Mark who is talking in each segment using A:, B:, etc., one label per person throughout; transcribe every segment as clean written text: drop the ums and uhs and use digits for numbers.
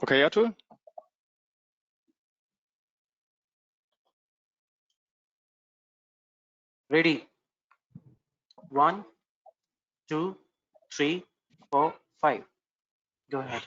A: Okay, Atul?
B: Ready. 1, 2, 3, 4, 5. Go ahead.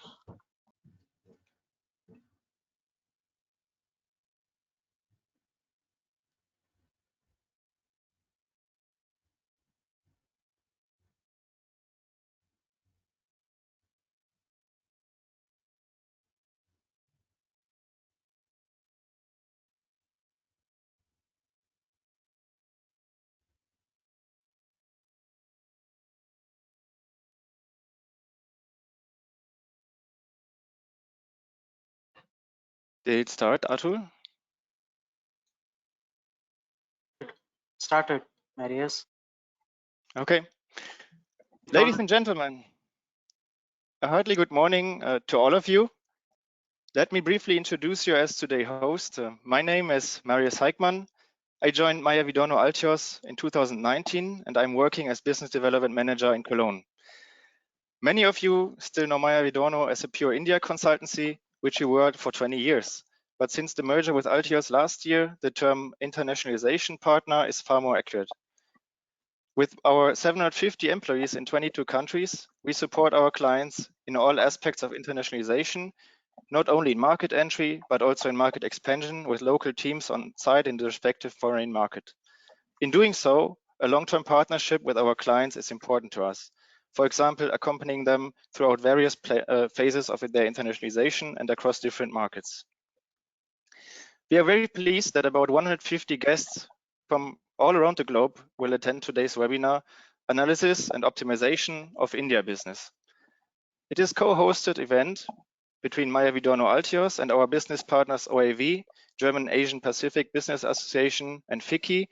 A: Did it start, Atul?
B: Started, Marius.
A: Okay. Ladies and gentlemen, a heartily good morning to all of you. Let me briefly introduce you as today's host. My name is Marius Heikmann. I joined Maier Vidorno Altios in 2019, and I'm working as Business Development Manager in Cologne. Many of you still know Maier Vidorno as a pure India consultancy, which we worked for 20 years. But since the merger with Altios last year, the term internationalization partner is far more accurate. With our 750 employees in 22 countries, we support our clients in all aspects of internationalization, not only in market entry, but also in market expansion with local teams on site in the respective foreign market. In doing so, a long-term partnership with our clients is important to us. For example, accompanying them throughout various phases of their internationalization and across different markets. We are very pleased that about 150 guests from all around the globe will attend today's webinar, Analysis and Optimization of India Business. It is a co-hosted event between Maier Vidorno Altios and our business partners OAV, German Asian Pacific Business Association, and FICCI,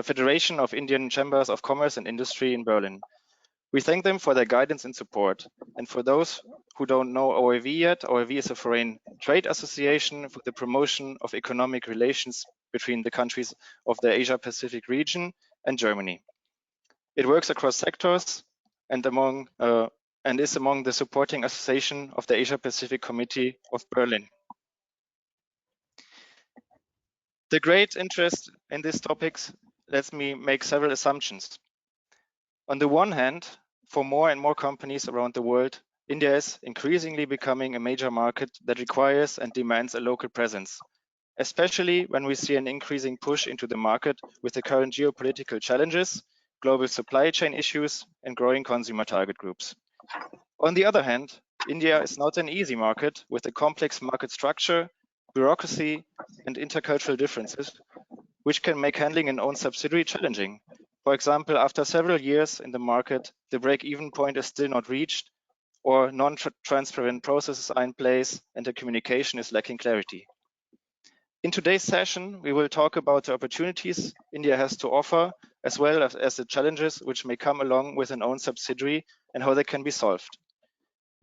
A: Federation of Indian Chambers of Commerce and Industry in Berlin. We thank them for their guidance and support. And for those who don't know OAV yet, OAV is a foreign trade association for the promotion of economic relations between the countries of the Asia Pacific region and Germany. It works across sectors and is among the supporting association of the Asia Pacific Committee of Berlin. The great interest in these topics lets me make several assumptions. On the one hand, for more and more companies around the world, India is increasingly becoming a major market that requires and demands a local presence, especially when we see an increasing push into the market with the current geopolitical challenges, global supply chain issues, and growing consumer target groups. On the other hand, India is not an easy market with a complex market structure, bureaucracy, and intercultural differences, which can make handling an own subsidiary challenging. For example, after several years in the market, the break-even point is still not reached, or non-transparent processes are in place, and the communication is lacking clarity. In today's session, we will talk about the opportunities India has to offer, as well as the challenges which may come along with an own subsidiary and how they can be solved.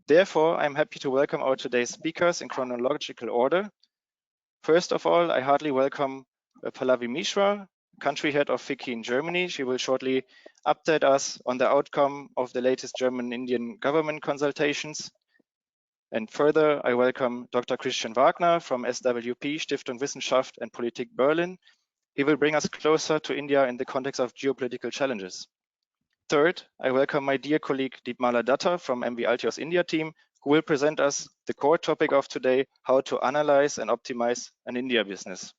A: Therefore, I'm happy to welcome our today's speakers in chronological order. First of all, I heartily welcome Pallavi Mishra, country head of FICCI in Germany. She will shortly update us on the outcome of the latest German-Indian government consultations. And further, I welcome Dr. Christian Wagner from SWP, Stiftung Wissenschaft and Politik Berlin. He will bring us closer to India in the context of geopolitical challenges. Third, I welcome my dear colleague Deepmala Datta from MV Altios India team, who will present us the core topic of today, how to analyze and optimize an India business.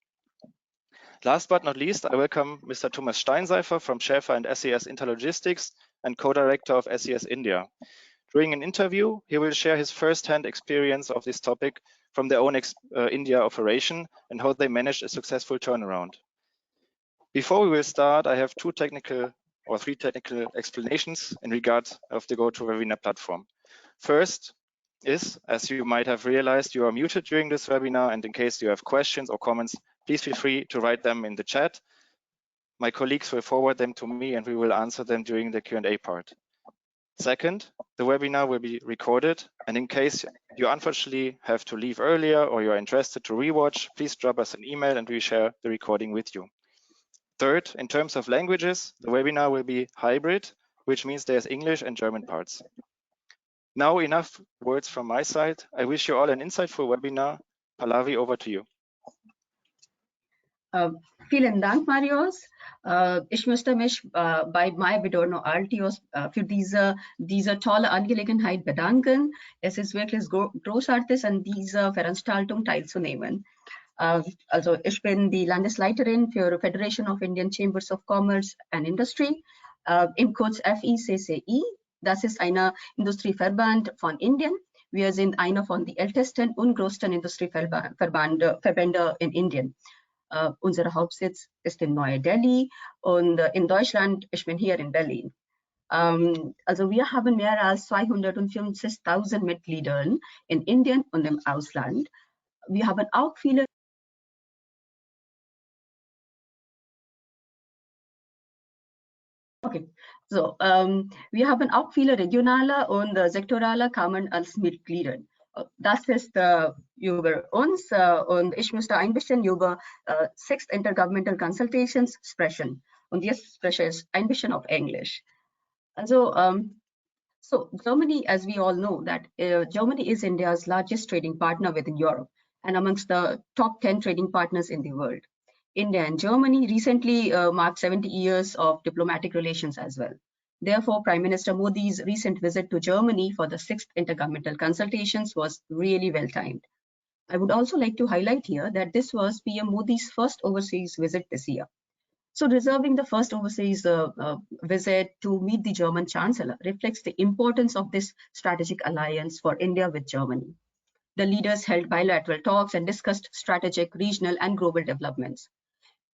A: Last but not least, I welcome Mr. Thomas Steinseifer from Schäfer and SES Interlogistics and co-director of SES India. During an interview, he will share his first-hand experience of this topic from their own India operation and how they managed a successful turnaround. Before we will start, I have three technical explanations in regard of the GoToWebinar platform. First is, as you might have realized, you are muted during this webinar, and in case you have questions or comments, please feel free to write them in the chat. My colleagues will forward them to me and we will answer them during the Q&A part. Second, the webinar will be recorded, and in case you unfortunately have to leave earlier or you're interested to rewatch, please drop us an email and we share the recording with you. Third, in terms of languages, the webinar will be hybrid, which means there's English and German parts. Now enough words from my side. I wish you all an insightful webinar. Pallavi, over to you.
C: Vielen Dank, Marius. Ich möchte mich bei Maier Vidorno Altios für diese tolle Angelegenheit bedanken. Es ist wirklich großartig, an dieser Veranstaltung teilzunehmen. Also ich bin die Landesleiterin für Federation of Indian Chambers of Commerce and Industry, im Kurz FICCI. Das ist ein Industrieverband von Indien. Wir sind einer von den ältesten und größten Industrieverbände in Indien. Unser Hauptsitz ist in Neu-Delhi und in Deutschland, ich bin hier in Berlin. Also wir haben mehr als 250.000 Mitglieder in Indien und im Ausland. Wir haben auch viele wir haben auch viele regionale und sektorale Kammern als Mitglieder. Das ist über uns und ich möchte ein bisschen über Sixth Intergovernmental Consultations sprechen. Und jetzt spreche ich ein bisschen auf Englisch. Also, so Germany, as we all know, that Germany is India's largest trading partner within Europe and amongst the top 10 trading partners in the world. India and Germany recently marked 70 years of diplomatic relations as well. Therefore, Prime Minister Modi's recent visit to Germany for the 6th Intergovernmental Consultations was really well timed. I would also like to highlight here that this was PM Modi's first overseas visit this year. So reserving the first overseas visit to meet the German Chancellor reflects the importance of this strategic alliance for India with Germany. The leaders held bilateral talks and discussed strategic, regional, and global developments.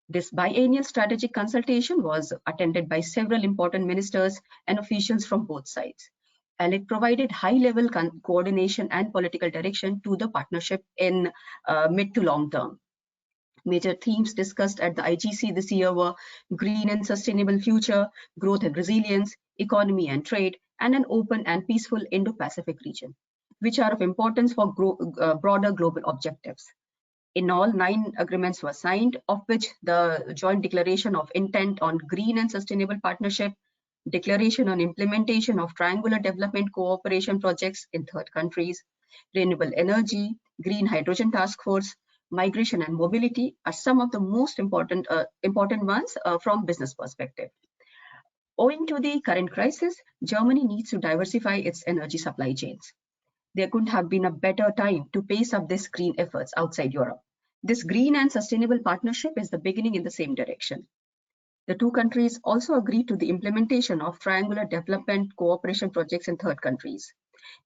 C: This biennial strategic consultation was attended by several important ministers and officials from both sides, and it provided high-level coordination and political direction to the partnership in mid to long term. Major themes discussed at the IGC this year were green and sustainable future, growth and resilience, economy and trade, and an open and peaceful Indo-Pacific region, which are of importance for broader global objectives. In all, 9 agreements were signed, of which the Joint Declaration of Intent on Green and Sustainable Partnership, Declaration on Implementation of Triangular Development Cooperation Projects in third countries, Renewable Energy, Green Hydrogen Task Force, Migration and Mobility are some of the most important ones from business perspective. Owing to the current crisis, Germany needs to diversify its energy supply chains. There couldn't have been a better time to pace up these green efforts outside Europe. This green and sustainable partnership is the beginning in the same direction. The two countries also agreed to the implementation of triangular development cooperation projects in third countries,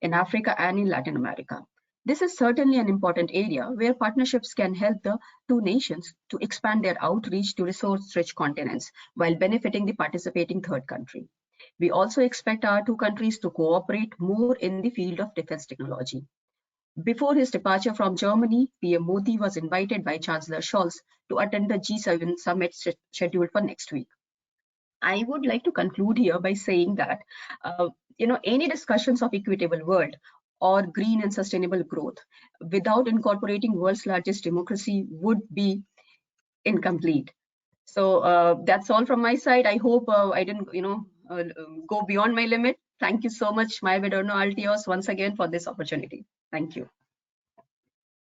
C: in Africa and in Latin America. This is certainly an important area where partnerships can help the two nations to expand their outreach to resource-rich continents while benefiting the participating third country. We also expect our two countries to cooperate more in the field of defense technology. Before his departure from Germany, PM Modi was invited by Chancellor Scholz to attend the G7 summit scheduled for next week. I would like to conclude here by saying that any discussions of equitable world or green and sustainable growth without incorporating world's largest democracy would be incomplete. So that's all from my side. I hope I didn't go beyond my limit. Thank you so much, Maier Vidorno Altios, once again for this opportunity. Thank you.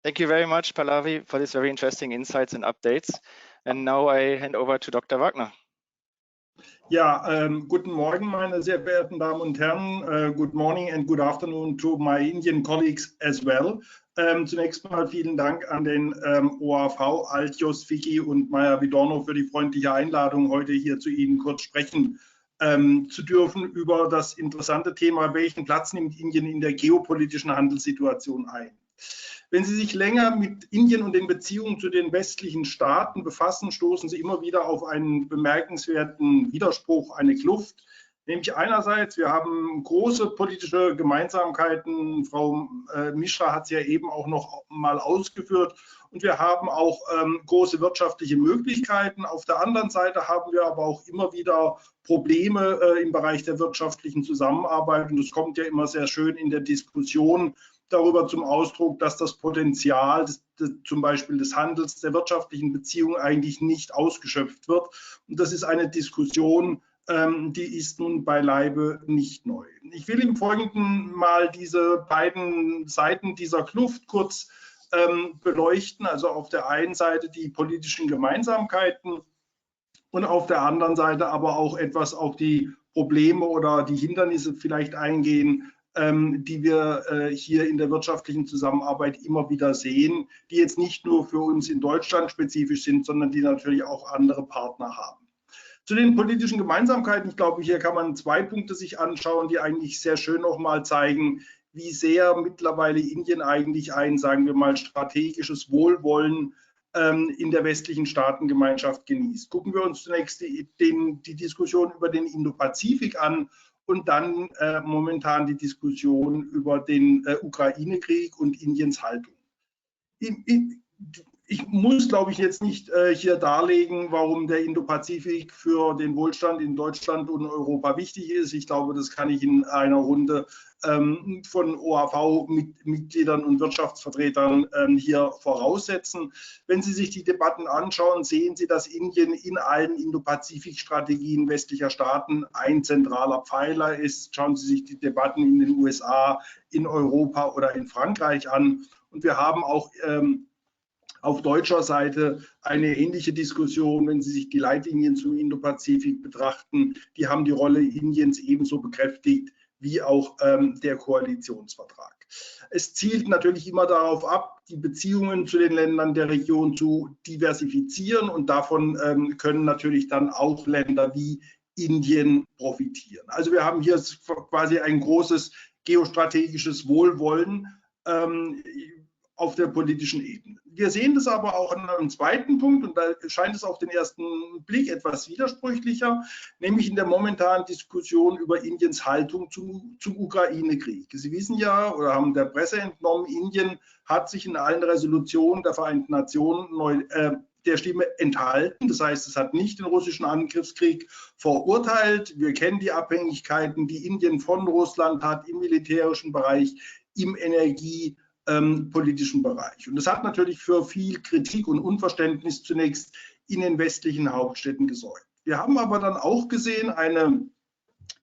A: Thank you very much, Pallavi, for these very interesting insights and updates. And now I hand over to Dr. Wagner.
D: Ja, guten Morgen, meine sehr verehrten Damen und Herren. Good morning and good afternoon to my Indian colleagues as well. Zunächst mal vielen Dank an den OAV, Altios, Vicky und Maier Vidorno für die freundliche Einladung, heute hier zu Ihnen kurz sprechen zu dürfen über das interessante Thema, welchen Platz nimmt Indien in der geopolitischen Handelssituation ein. Wenn Sie sich länger mit Indien und den Beziehungen zu den westlichen Staaten befassen, stoßen Sie immer wieder auf einen bemerkenswerten Widerspruch, eine Kluft. Nämlich einerseits, wir haben große politische Gemeinsamkeiten, Frau Mishra hat es ja eben auch noch mal ausgeführt, und wir haben auch große wirtschaftliche Möglichkeiten. Auf der anderen Seite haben wir aber auch immer wieder Probleme im Bereich der wirtschaftlichen Zusammenarbeit, und das kommt ja immer sehr schön in der Diskussion darüber zum Ausdruck, dass das Potenzial zum Beispiel des Handels, der wirtschaftlichen Beziehungen eigentlich nicht ausgeschöpft wird. Und das ist eine Diskussion, die ist nun beileibe nicht neu. Ich will im Folgenden mal diese beiden Seiten dieser Kluft kurz beleuchten. Also auf der einen Seite die politischen Gemeinsamkeiten und auf der anderen Seite aber auch etwas auf die Probleme oder die Hindernisse vielleicht eingehen, die wir hier in der wirtschaftlichen Zusammenarbeit immer wieder sehen, die jetzt nicht nur für uns in Deutschland spezifisch sind, sondern die natürlich auch andere Partner haben. Zu den politischen Gemeinsamkeiten, ich glaube, hier kann man zwei Punkte sich anschauen, die eigentlich sehr schön nochmal zeigen, wie sehr mittlerweile Indien eigentlich ein, sagen wir mal, strategisches Wohlwollen in der westlichen Staatengemeinschaft genießt. Gucken wir uns zunächst die Diskussion über den Indo-Pazifik an und dann momentan die Diskussion über den Ukraine-Krieg und Indiens Haltung. Ich muss, glaube ich, jetzt nicht hier darlegen, warum der Indo-Pazifik für den Wohlstand in Deutschland und Europa wichtig ist. Ich glaube, das kann ich in einer Runde von OAV-Mitgliedern und Wirtschaftsvertretern hier voraussetzen. Wenn Sie sich die Debatten anschauen, sehen Sie, dass Indien in allen Indo-Pazifik-Strategien westlicher Staaten ein zentraler Pfeiler ist. Schauen Sie sich die Debatten in den USA, in Europa oder in Frankreich an. Und wir haben auch auf deutscher Seite eine ähnliche Diskussion, wenn Sie sich die Leitlinien zum Indo-Pazifik betrachten. Die haben die Rolle Indiens ebenso bekräftigt wie auch der Koalitionsvertrag. Es zielt natürlich immer darauf ab, die Beziehungen zu den Ländern der Region zu diversifizieren und davon können natürlich dann auch Länder wie Indien profitieren. Also wir haben hier quasi ein großes geostrategisches Wohlwollen auf der politischen Ebene. Wir sehen das aber auch an einem zweiten Punkt und da scheint es auf den ersten Blick etwas widersprüchlicher, nämlich in der momentanen Diskussion über Indiens Haltung zum Ukraine-Krieg. Sie wissen ja oder haben der Presse entnommen, Indien hat sich in allen Resolutionen der Vereinten Nationen der Stimme enthalten. Das heißt, es hat nicht den russischen Angriffskrieg verurteilt. Wir kennen die Abhängigkeiten, die Indien von Russland hat im militärischen Bereich, im energiepolitischen Bereich. Und das hat natürlich für viel Kritik und Unverständnis zunächst in den westlichen Hauptstädten gesorgt. Wir haben aber dann auch gesehen, eine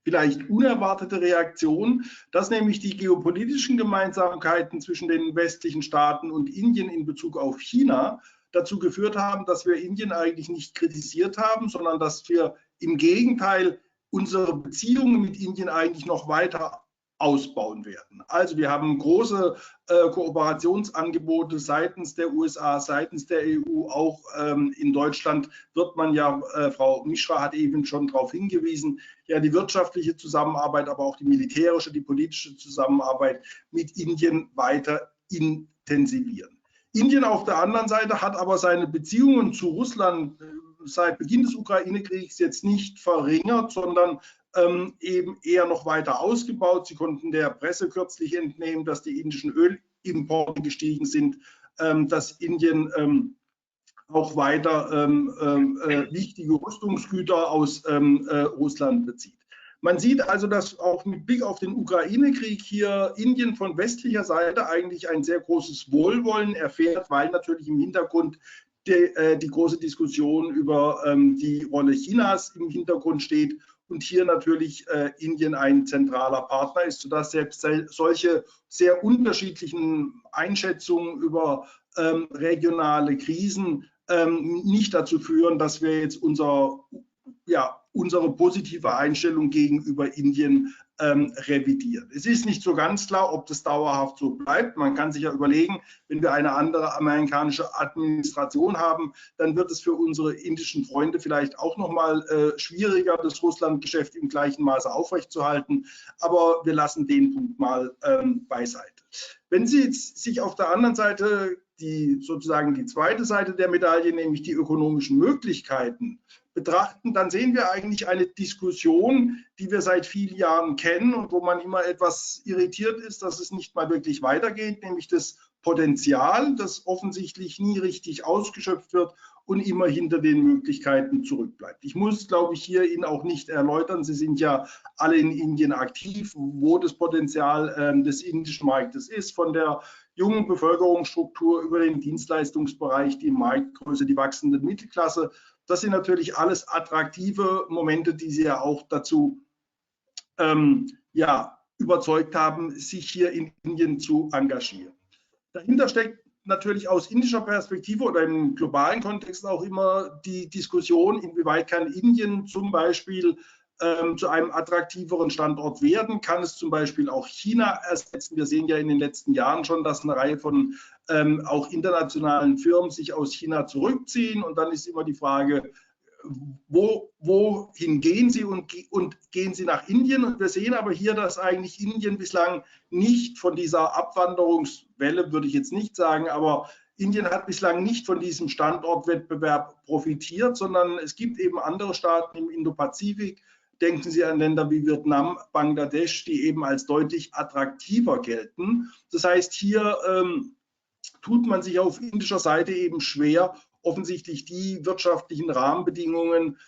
D: vielleicht unerwartete Reaktion, dass nämlich die geopolitischen Gemeinsamkeiten zwischen den westlichen Staaten und Indien in Bezug auf China dazu geführt haben, dass wir Indien eigentlich nicht kritisiert haben, sondern dass wir im Gegenteil unsere Beziehungen mit Indien eigentlich noch weiter ausbauen werden. Also wir haben große Kooperationsangebote seitens der USA, seitens der EU, auch in Deutschland wird man ja, Frau Mishra hat eben schon darauf hingewiesen, ja die wirtschaftliche Zusammenarbeit, aber auch die militärische, die politische Zusammenarbeit mit Indien weiter intensivieren. Indien auf der anderen Seite hat aber seine Beziehungen zu Russland seit Beginn des Ukraine-Kriegs jetzt nicht verringert, sondern eben eher noch weiter ausgebaut. Sie konnten der Presse kürzlich entnehmen, dass die indischen Ölimporte gestiegen sind, dass Indien auch weiter wichtige Rüstungsgüter aus Russland bezieht. Man sieht also, dass auch mit Blick auf den Ukraine-Krieg hier Indien von westlicher Seite eigentlich ein sehr großes Wohlwollen erfährt, weil natürlich im Hintergrund die große Diskussion über die Rolle Chinas im Hintergrund steht und hier natürlich Indien ein zentraler Partner ist, sodass selbst solche sehr unterschiedlichen Einschätzungen über regionale Krisen nicht dazu führen, dass wir jetzt unsere positive Einstellung gegenüber Indien revidieren. Es ist nicht so ganz klar, ob das dauerhaft so bleibt. Man kann sich ja überlegen, wenn wir eine andere amerikanische Administration haben, dann wird es für unsere indischen Freunde vielleicht auch noch mal schwieriger, das Russlandgeschäft im gleichen Maße aufrechtzuerhalten. Aber wir lassen den Punkt mal beiseite. Wenn Sie jetzt sich auf der anderen Seite sozusagen die zweite Seite der Medaille, nämlich die ökonomischen Möglichkeiten, betrachten, dann sehen wir eigentlich eine Diskussion, die wir seit vielen Jahren kennen und wo man immer etwas irritiert ist, dass es nicht mal wirklich weitergeht, nämlich das Potenzial, das offensichtlich nie richtig ausgeschöpft wird und immer hinter den Möglichkeiten zurückbleibt. Ich muss, glaube ich, hier Ihnen auch nicht erläutern, Sie sind ja alle in Indien aktiv, wo das Potenzial des indischen Marktes ist, von der jungen Bevölkerungsstruktur über den Dienstleistungsbereich, die Marktgröße, die wachsende Mittelklasse. Das sind natürlich alles attraktive Momente, die Sie ja auch dazu überzeugt haben, sich hier in Indien zu engagieren. Dahinter steckt natürlich aus indischer Perspektive oder im globalen Kontext auch immer die Diskussion, inwieweit kann Indien zum Beispiel zu einem attraktiveren Standort werden, kann es zum Beispiel auch China ersetzen. Wir sehen ja in den letzten Jahren schon, dass eine Reihe von auch internationalen Firmen sich aus China zurückziehen, und dann ist immer die Frage, wohin gehen sie und gehen sie nach Indien? Und wir sehen aber hier, dass eigentlich Indien bislang nicht von dieser Abwanderungswelle, würde ich jetzt nicht sagen, aber Indien hat bislang nicht von diesem Standortwettbewerb profitiert, sondern es gibt eben andere Staaten im Indopazifik. Denken Sie an Länder wie Vietnam, Bangladesch, die eben als deutlich attraktiver gelten. Das heißt, hier tut man sich auf indischer Seite eben schwer, offensichtlich die wirtschaftlichen Rahmenbedingungen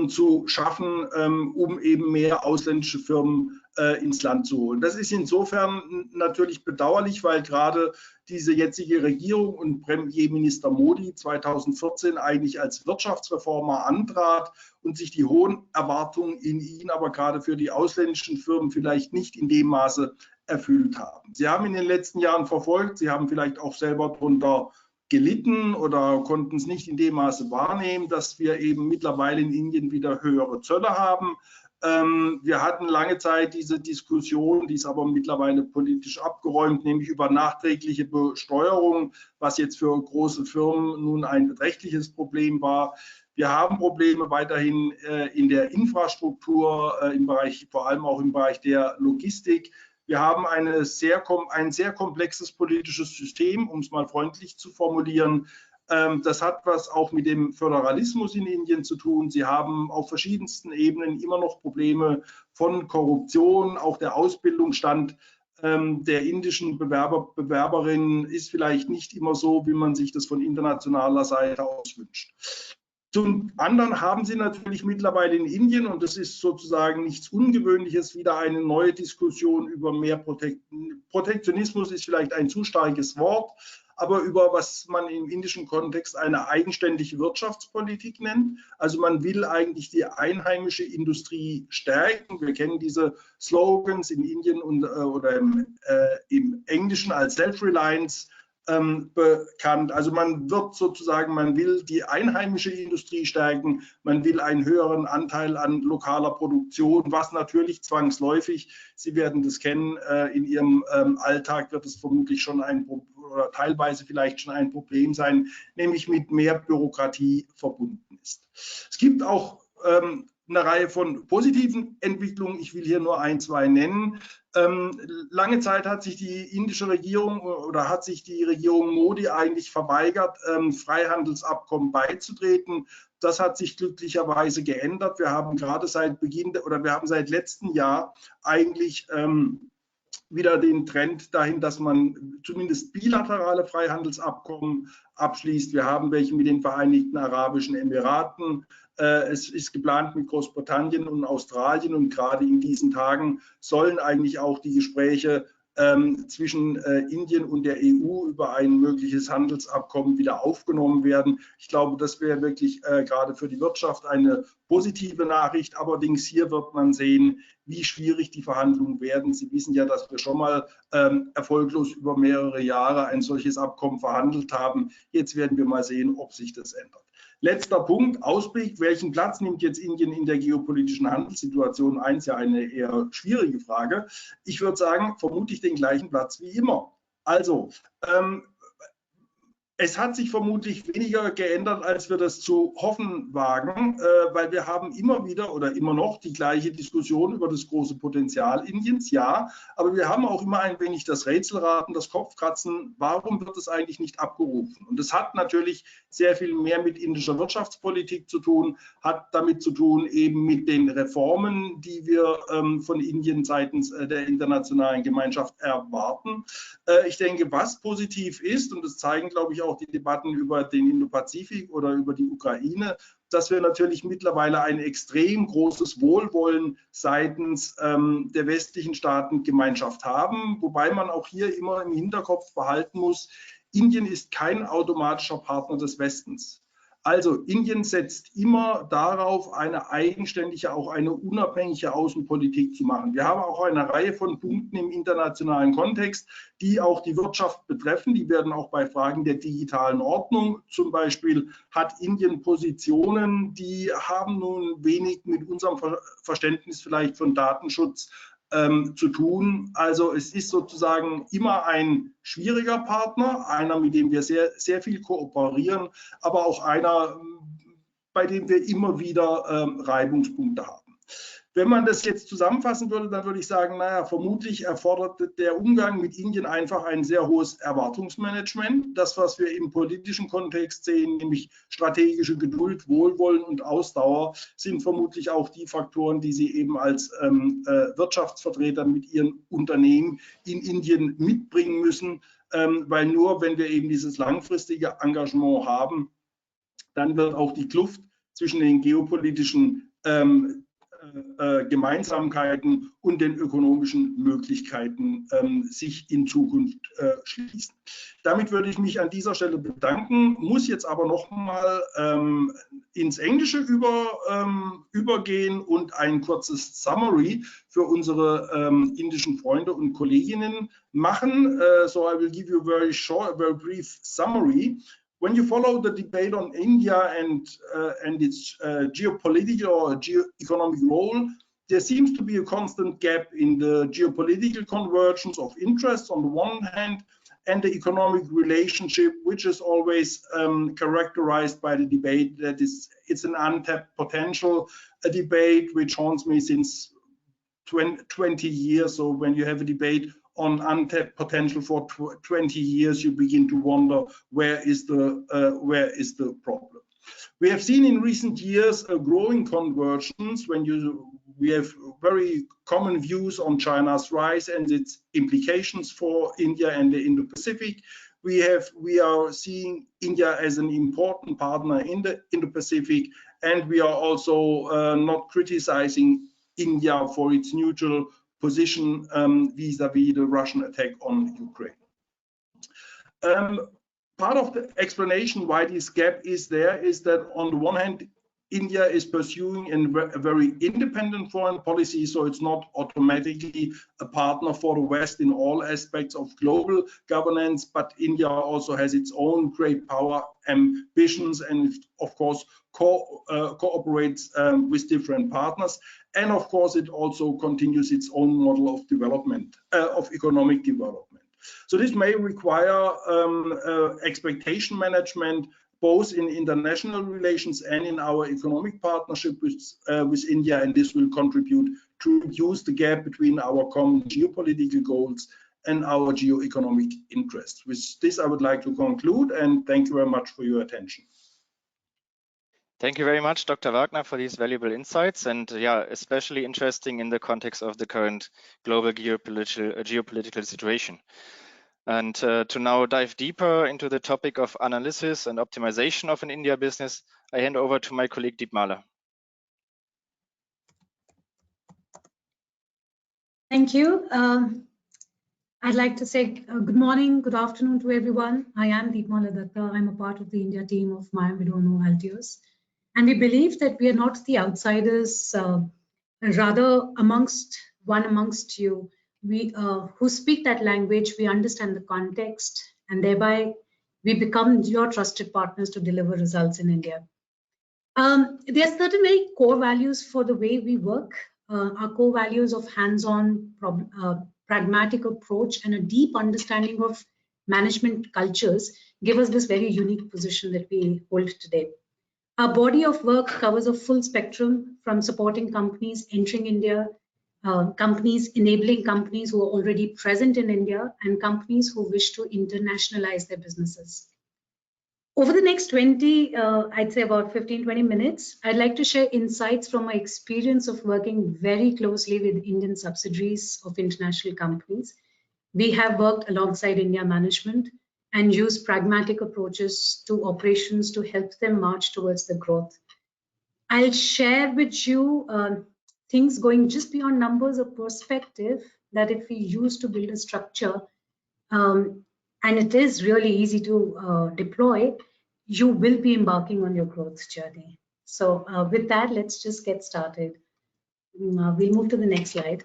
D: zu schaffen, um eben mehr ausländische Firmen ins Land zu holen. Das ist insofern natürlich bedauerlich, weil gerade diese jetzige Regierung und Premierminister Modi 2014 eigentlich als Wirtschaftsreformer antrat und sich die hohen Erwartungen in ihn, aber gerade für die ausländischen Firmen vielleicht nicht in dem Maße erfüllt haben. Sie haben in den letzten Jahren verfolgt, Sie haben vielleicht auch selber darunter gelitten oder konnten es nicht in dem Maße wahrnehmen, dass wir eben mittlerweile in Indien wieder höhere Zölle haben. Wir hatten lange Zeit diese Diskussion, die ist aber mittlerweile politisch abgeräumt, nämlich über nachträgliche Besteuerung, was jetzt für große Firmen nun ein beträchtliches Problem war. Wir haben Probleme weiterhin in der Infrastruktur, vor allem auch im Bereich der Logistik. Wir haben ein sehr komplexes politisches System, um es mal freundlich zu formulieren. Das hat was auch mit dem Föderalismus in Indien zu tun. Sie haben auf verschiedensten Ebenen immer noch Probleme von Korruption. Auch der Ausbildungsstand der indischen Bewerberinnen ist vielleicht nicht immer so, wie man sich das von internationaler Seite aus wünscht. Zum anderen haben Sie natürlich mittlerweile in Indien, und das ist sozusagen nichts Ungewöhnliches, wieder eine neue Diskussion über mehr Protektionismus ist vielleicht ein zu starkes Wort, aber über was man im indischen Kontext eine eigenständige Wirtschaftspolitik nennt. Also man will eigentlich die einheimische Industrie stärken. Wir kennen diese Slogans in Indien oder im Englischen als Self-Reliance bekannt. Also man will die einheimische Industrie stärken, man will einen höheren Anteil an lokaler Produktion, was natürlich zwangsläufig, Sie werden das kennen, in Ihrem Alltag wird es vermutlich schon oder teilweise vielleicht schon ein Problem sein, nämlich mit mehr Bürokratie verbunden ist. Es gibt auch eine Reihe von positiven Entwicklungen. Ich will hier nur ein, zwei nennen. Lange Zeit hat sich die indische Regierung oder hat sich die Regierung Modi eigentlich verweigert, Freihandelsabkommen beizutreten. Das hat sich glücklicherweise geändert. Wir haben gerade seit letztem Jahr eigentlich wieder den Trend dahin, dass man zumindest bilaterale Freihandelsabkommen abschließt. Wir haben welche mit den Vereinigten Arabischen Emiraten. Es ist geplant mit Großbritannien und Australien, und gerade in diesen Tagen sollen eigentlich auch die Gespräche zwischen Indien und der EU über ein mögliches Handelsabkommen wieder aufgenommen werden. Ich glaube, das wäre wirklich gerade für die Wirtschaft eine positive Nachricht. Allerdings hier wird man sehen, wie schwierig die Verhandlungen werden. Sie wissen ja, dass wir schon mal erfolglos über mehrere Jahre ein solches Abkommen verhandelt haben. Jetzt werden wir mal sehen, ob sich das ändert. Letzter Punkt, Ausblick. Welchen Platz nimmt jetzt Indien in der geopolitischen Handelssituation? Eins, ja eine eher schwierige Frage. Ich würde sagen, vermutlich den gleichen Platz wie immer. Also, es hat sich vermutlich weniger geändert, als wir das zu hoffen wagen, weil wir haben immer wieder oder immer noch die gleiche Diskussion über das große Potenzial Indiens, ja, aber wir haben auch immer ein wenig das Rätselraten, das Kopfkratzen, warum wird es eigentlich nicht abgerufen? Und das hat natürlich sehr viel mehr mit indischer Wirtschaftspolitik zu tun, hat damit zu tun eben mit den Reformen, die wir von Indien seitens der internationalen Gemeinschaft erwarten. Ich denke, was positiv ist, und das zeigen, glaube ich, natürlich auch die Debatten über den Indo-Pazifik oder über die Ukraine, dass wir natürlich mittlerweile ein extrem großes Wohlwollen seitens der westlichen Staatengemeinschaft haben, wobei man auch hier immer im Hinterkopf behalten muss, Indien ist kein automatischer Partner des Westens. Also Indien setzt immer darauf, eine eigenständige, auch eine unabhängige Außenpolitik zu machen. Wir haben auch eine Reihe von Punkten im internationalen Kontext, die auch die Wirtschaft betreffen. Die werden auch bei Fragen der digitalen Ordnung, zum Beispiel hat Indien Positionen, die haben nun wenig mit unserem Verständnis vielleicht von Datenschutz zu tun. Also es ist sozusagen immer ein schwieriger Partner, einer, mit dem wir sehr, sehr viel kooperieren, aber auch einer, bei dem wir immer wieder Reibungspunkte haben. Wenn man das jetzt zusammenfassen würde, dann würde ich sagen, naja, vermutlich erfordert der Umgang mit Indien einfach ein sehr hohes Erwartungsmanagement. Das, was wir im politischen Kontext sehen, nämlich strategische Geduld, Wohlwollen und Ausdauer, sind vermutlich auch die Faktoren, die Sie eben als Wirtschaftsvertreter mit Ihren Unternehmen in Indien mitbringen müssen, weil nur wenn wir eben dieses langfristige Engagement haben, dann wird auch die Kluft zwischen den geopolitischen Gemeinsamkeiten und den ökonomischen Möglichkeiten sich in Zukunft schließen. Damit würde ich mich an dieser Stelle bedanken, muss jetzt aber nochmal ins Englische übergehen und ein kurzes Summary für unsere indischen Freunde und Kolleginnen machen. So I will give you a very short, very brief summary. When you follow the debate on India and its geopolitical or geo-economic role, there seems to be a constant gap in the geopolitical convergence of interests on the one hand and the economic relationship, which is always characterized by the debate that it's an untapped potential, a debate which haunts me since 20 years. So when you have a debate on untapped potential for 20 years, you begin to wonder where is the problem. We have seen in recent years a growing convergence when we have very common views on China's rise and its implications for India and the Indo-Pacific. We are seeing India as an important partner in the Indo-Pacific, and we are also not criticizing India for its neutral position vis-à-vis the Russian attack on Ukraine. Part of the explanation why this gap is there is that on the one hand, India is pursuing a very independent foreign policy, so it's not automatically a partner for the West in all aspects of global governance, but India also has its own great power ambitions and of course cooperates with different partners. And of course, it also continues its own model of development, of economic development. So this may require expectation management, both in international relations and in our economic partnership with India, and this will contribute to reduce the gap between our common geopolitical goals and our geo-economic interests. With this, I would like to conclude, and thank you very much for your attention.
A: Thank you very much, Dr. Wagner, for these valuable insights, and yeah, especially interesting in the context of the current global geopolitical situation. And to now dive deeper into the topic of analysis and optimization of an India business, I hand over to my colleague Dietmar.
E: Thank you. I'd like to say good morning, good afternoon to everyone. I am Dietmar Datta. I'm a part of the India team of Maier Vidorno Altios. And we believe that we are not the outsiders, rather one amongst you, who speak that language, we understand the context, and thereby we become your trusted partners to deliver results in India. There are certain very core values for the way we work. Our core values of hands-on, pragmatic approach and a deep understanding of management cultures give us this very unique position that we hold today. Our body of work covers a full spectrum from supporting companies entering India, companies enabling companies who are already present in India, and companies who wish to internationalize their businesses. Over the next I'd say about 15-20 minutes, I'd like to share insights from my experience of working very closely with Indian subsidiaries of international companies. We have worked alongside India management and use pragmatic approaches to operations to help them march towards the growth. I'll share with you things going just beyond numbers, a perspective that if we use to build a structure, and it is really easy to deploy, you will be embarking on your growth journey. So with that, let's just get started. We'll move to the next slide.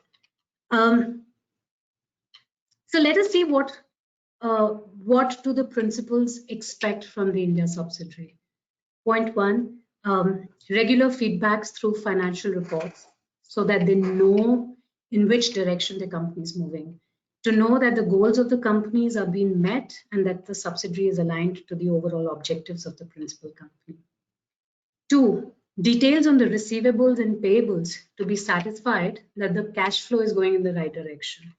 E: So let us see what do the principals expect from the India subsidiary. Point one, regular feedbacks through financial reports so that they know in which direction the company is moving, to know that the goals of the companies are being met and that the subsidiary is aligned to the overall objectives of the principal company. Two, details on the receivables and payables to be satisfied that the cash flow is going in the right direction.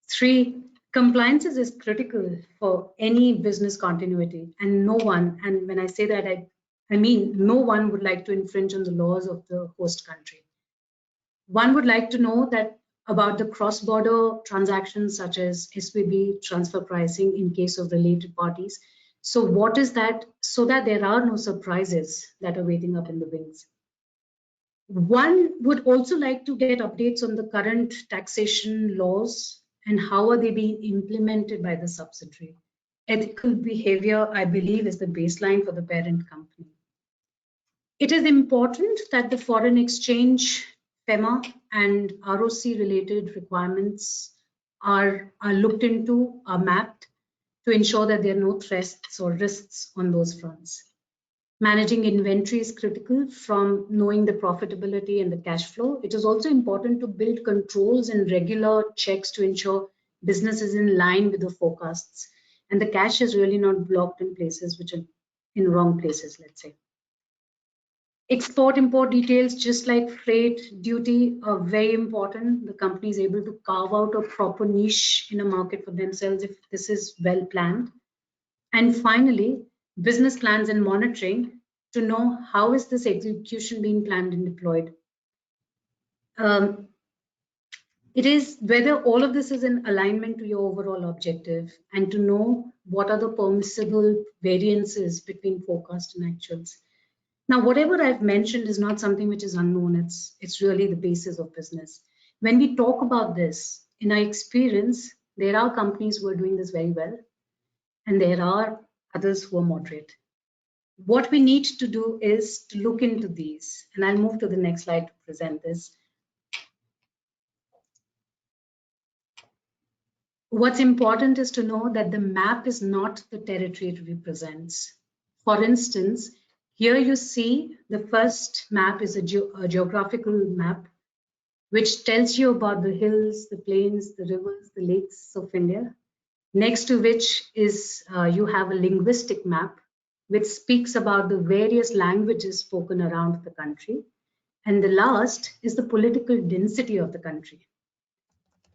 E: Three, compliance is critical for any business continuity, and no one, and when I say that, I mean no one would like to infringe on the laws of the host country. One would like to know that about the cross-border transactions such as SVB, transfer pricing in case of related parties. So what is that? So that there are no surprises that are waiting up in the wings. One would also like to get updates on the current taxation laws and how are they being implemented by the subsidiary. Ethical behavior, I believe, is the baseline for the parent company. It is important that the foreign exchange, FEMA and ROC related requirements are looked into, are mapped to ensure that there are no threats or risks on those fronts. Managing inventory is critical from knowing the profitability and the cash flow. It is also important to build controls and regular checks to ensure business is in line with the forecasts and the cash is really not blocked in places which are in wrong places, let's say. Export-import details, just like freight duty, are very important. The company is able to carve out a proper niche in a market for themselves if this is well planned. And finally, business plans and monitoring to know how is this execution being planned and deployed. It is whether all of this is in alignment to your overall objective and to know what are the permissible variances between forecast and actuals. Now, whatever I've mentioned is not something which is unknown. It's really the basis of business. When we talk about this, in our experience, there are companies who are doing this very well, and there are others who are moderate. What we need to do is to look into these, and I'll move to the next slide to present this. What's important is to know that the map is not the territory it represents. For instance, here you see the first map is a geographical map, which tells you about the hills, the plains, the rivers, the lakes of India. Next to which is you have a linguistic map, which speaks about the various languages spoken around the country. And the last is the political density of the country.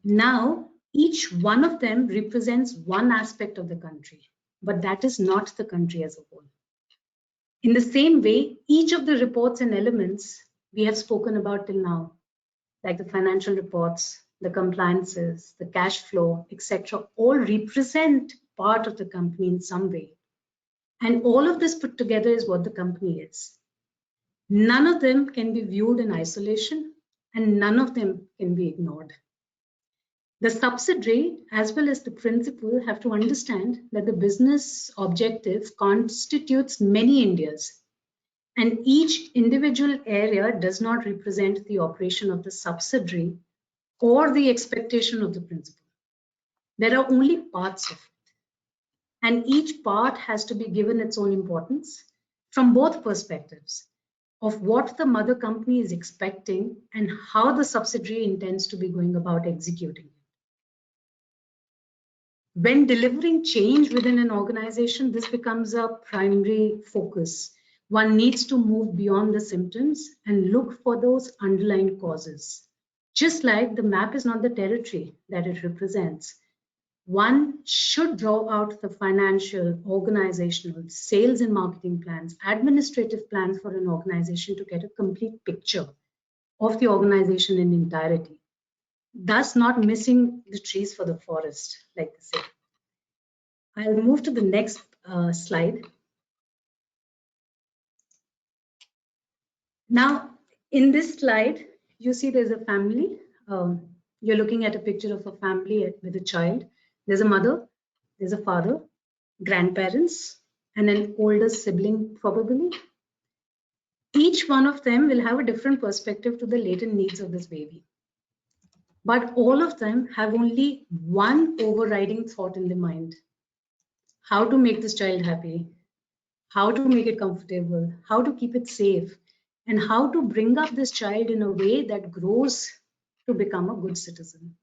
E: Now, each one of them represents one aspect of the country, but that is not the country as a whole. In the same way, each of the reports and elements we have spoken about till now, like the financial reports, the compliances, the cash flow, etc., all represent part of the company in some way. And all of this put together is what the company is. None of them can be viewed in isolation, and none of them can be ignored. The subsidiary, as well as the principal, have to understand that the business objective constitutes many Indias, and each individual area does not represent the operation of the subsidiary or the expectation of the principal. There are only parts of it, and each part has to be given its own importance from both perspectives of what the mother company is expecting and how the subsidiary intends to be going about executing it. When delivering change within an organization, this becomes a primary focus. One needs to move beyond the symptoms and look for those underlying causes. Just like the map is not the territory that it represents, one should draw out the financial, organizational, sales and marketing plans, administrative plans for an organization to get a complete picture of the organization in entirety, thus not missing the trees for the forest, like they say. I'll move to the next slide. Now, in this slide, you see there's a family. You're looking at a picture of a family with a child. There's a mother, there's a father, grandparents, and an older sibling probably. Each one of them will have a different perspective to the latent needs of this baby. But all of them have only one overriding thought in their mind: how to make this child happy, how to make it comfortable, how to keep it safe, and how to bring up this child in a way that grows to become a good citizen.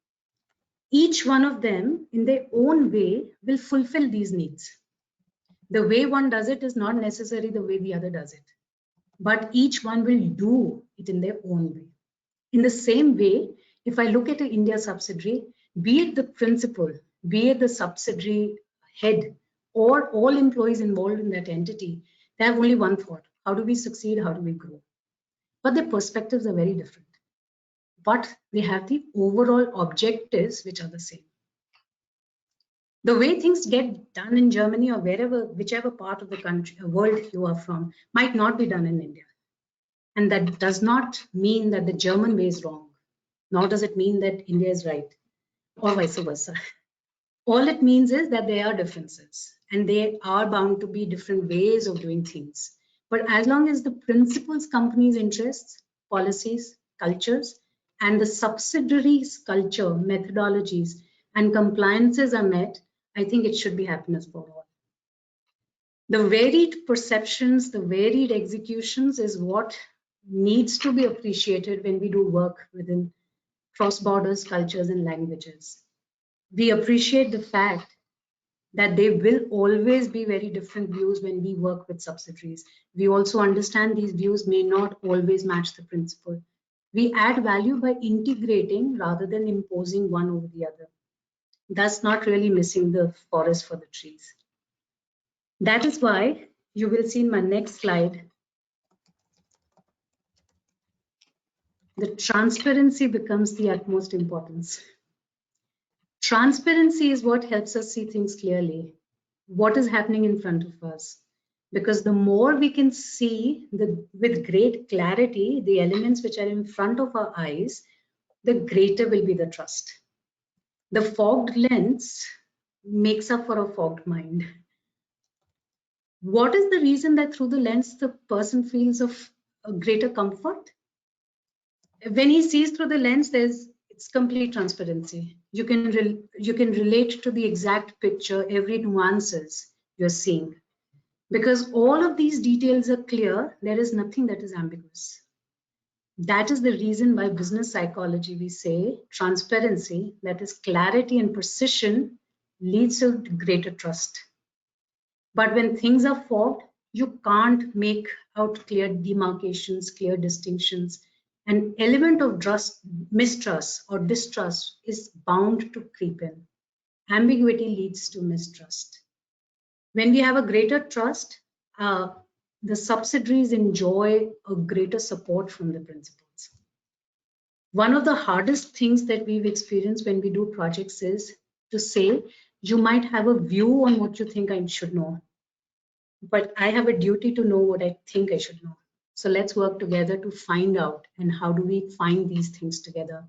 E: Each one of them, in their own way, will fulfill these needs. The way one does it is not necessarily the way the other does it, but each one will do it in their own way. In the same way, if I look at an India subsidiary, be it the principal, be it the subsidiary head, or all employees involved in that entity, they have only one thought: how do we succeed, how do we grow? But their perspectives are very different. But they have the overall objectives which are the same. The way things get done in Germany or whichever part of the country, world you are from, might not be done in India. And that does not mean that the German way is wrong, nor does it mean that India is right, or vice versa. All it means is that there are differences, and there are bound to be different ways of doing things. But as long as the principals, companies' interests, policies, cultures, and the subsidiaries' culture, methodologies, and compliances are met, I think it should be happiness for all. The varied perceptions, the varied executions is what needs to be appreciated when we do work within cross borders, cultures, and languages. We appreciate the fact that there will always be very different views when we work with subsidiaries. We also understand these views may not always match the principle. We add value by integrating rather than imposing one over the other, thus not really missing the forest for the trees. That is why you will see in my next slide, the transparency becomes the utmost importance. Transparency is what helps us see things clearly, what is happening in front of us. Because the more we can see with great clarity the elements which are in front of our eyes, the greater will be the trust. The fogged lens makes up for a fogged mind. What is the reason that through the lens the person feels of a greater comfort? When he sees through the lens, it's complete transparency. You can relate to the exact picture, every nuances you're seeing. Because all of these details are clear, there is nothing that is ambiguous. That is the reason by business psychology we say transparency, that is clarity and precision, leads to greater trust. But when things are fogged, you can't make out clear demarcations, clear distinctions. An element of mistrust or distrust is bound to creep in. Ambiguity leads to mistrust. When we have a greater trust, the subsidiaries enjoy a greater support from the principals. One of the hardest things that we've experienced when we do projects is to say, you might have a view on what you think I should know, but I have a duty to know what I think I should know. So let's work together to find out, and how do we find these things together?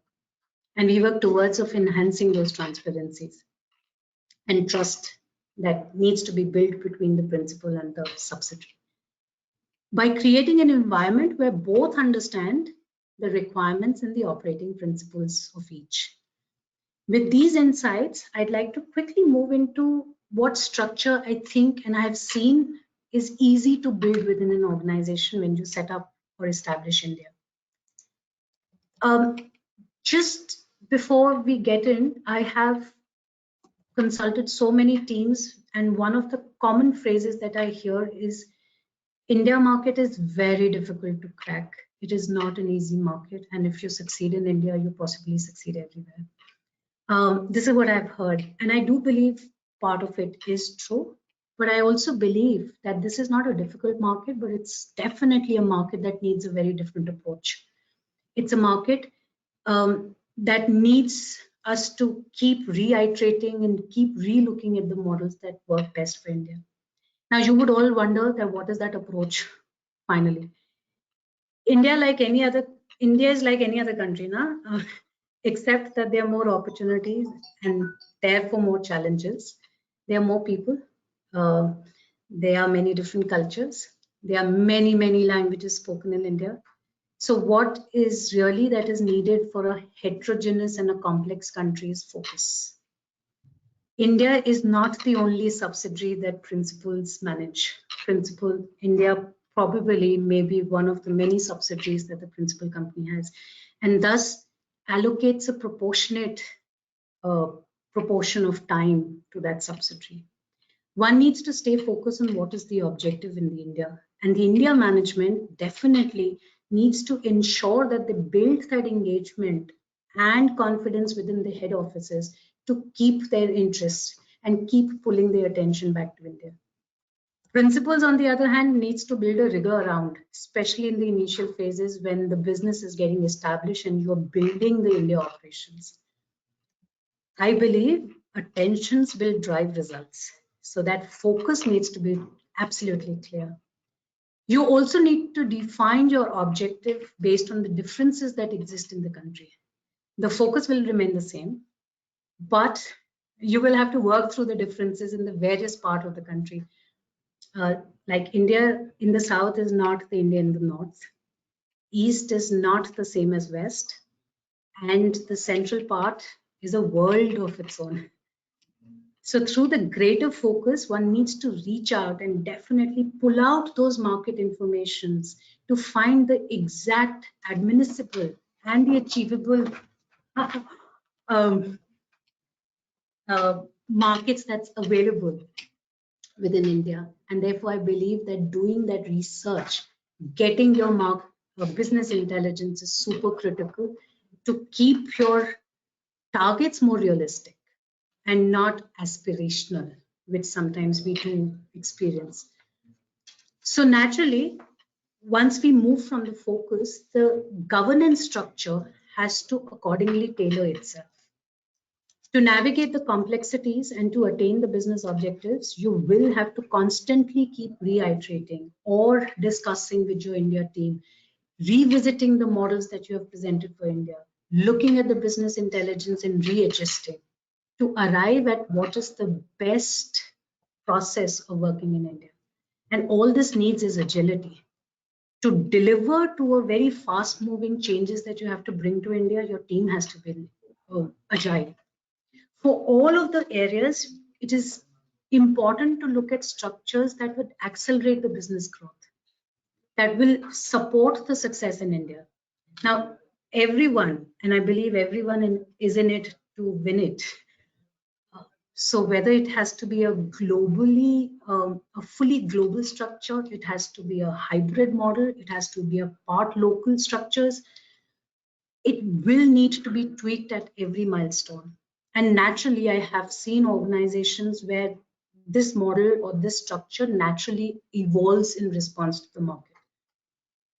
E: And we work towards of enhancing those transparencies and trust that needs to be built between the principal and the subsidiary. By creating an environment where both understand the requirements and the operating principles of each. With these insights, I'd like to quickly move into what structure I think and I have seen is easy to build within an organization when you set up or establish India. Just before we get in, I have consulted so many teams, and one of the common phrases that I hear is, India market is very difficult to crack. It is not an easy market, and if you succeed in India, you possibly succeed everywhere. This is what I've heard, and I do believe part of it is true, but I also believe that this is not a difficult market, but it's definitely a market that needs a very different approach. It's a market that needs us to keep reiterating and keep re-looking at the models that work best for India. Now, you would all wonder that what is that approach finally? India is like any other country, na? Except that there are more opportunities and therefore more challenges. There are more people. There are many different cultures. There are many, many languages spoken in India. So what is really that is needed for a heterogeneous and a complex country is focus. India is not the only subsidiary that principals manage. India probably may be one of the many subsidiaries that the principal company has, and thus allocates a proportionate proportion of time to that subsidiary. One needs to stay focused on what is the objective in the India, and the India management definitely needs to ensure that they build that engagement and confidence within the head offices to keep their interests and keep pulling their attention back to India. Principals, on the other hand, needs to build a rigor around, especially in the initial phases when the business is getting established and you're building the India operations. I believe attentions will drive results. So that focus needs to be absolutely clear. You also need to define your objective based on the differences that exist in the country. The focus will remain the same, but you will have to work through the differences in the various parts of the country. Like India in the south is not the India in the north. East is not the same as west. And the central part is a world of its own. So through the greater focus, one needs to reach out and definitely pull out those market informations to find the exact admissible and the achievable markets that's available within India. And therefore, I believe that doing that research, getting your business intelligence is super critical to keep your targets more realistic and not aspirational, which sometimes we do experience. So naturally, once we move from the focus, the governance structure has to accordingly tailor itself. To navigate the complexities and to attain the business objectives, you will have to constantly keep reiterating or discussing with your India team, revisiting the models that you have presented for India, looking at the business intelligence and readjusting to arrive at what is the best process of working in India. And all this needs is agility. To deliver to a very fast moving changes that you have to bring to India, your team has to be agile. For all of the areas, it is important to look at structures that would accelerate the business growth, that will support the success in India. Now, everyone, and I believe everyone is in it to win it. So whether it has to be a globally, a fully global structure, it has to be a hybrid model, it has to be a part local structures, it will need to be tweaked at every milestone. And naturally, I have seen organizations where this model or this structure naturally evolves in response to the market.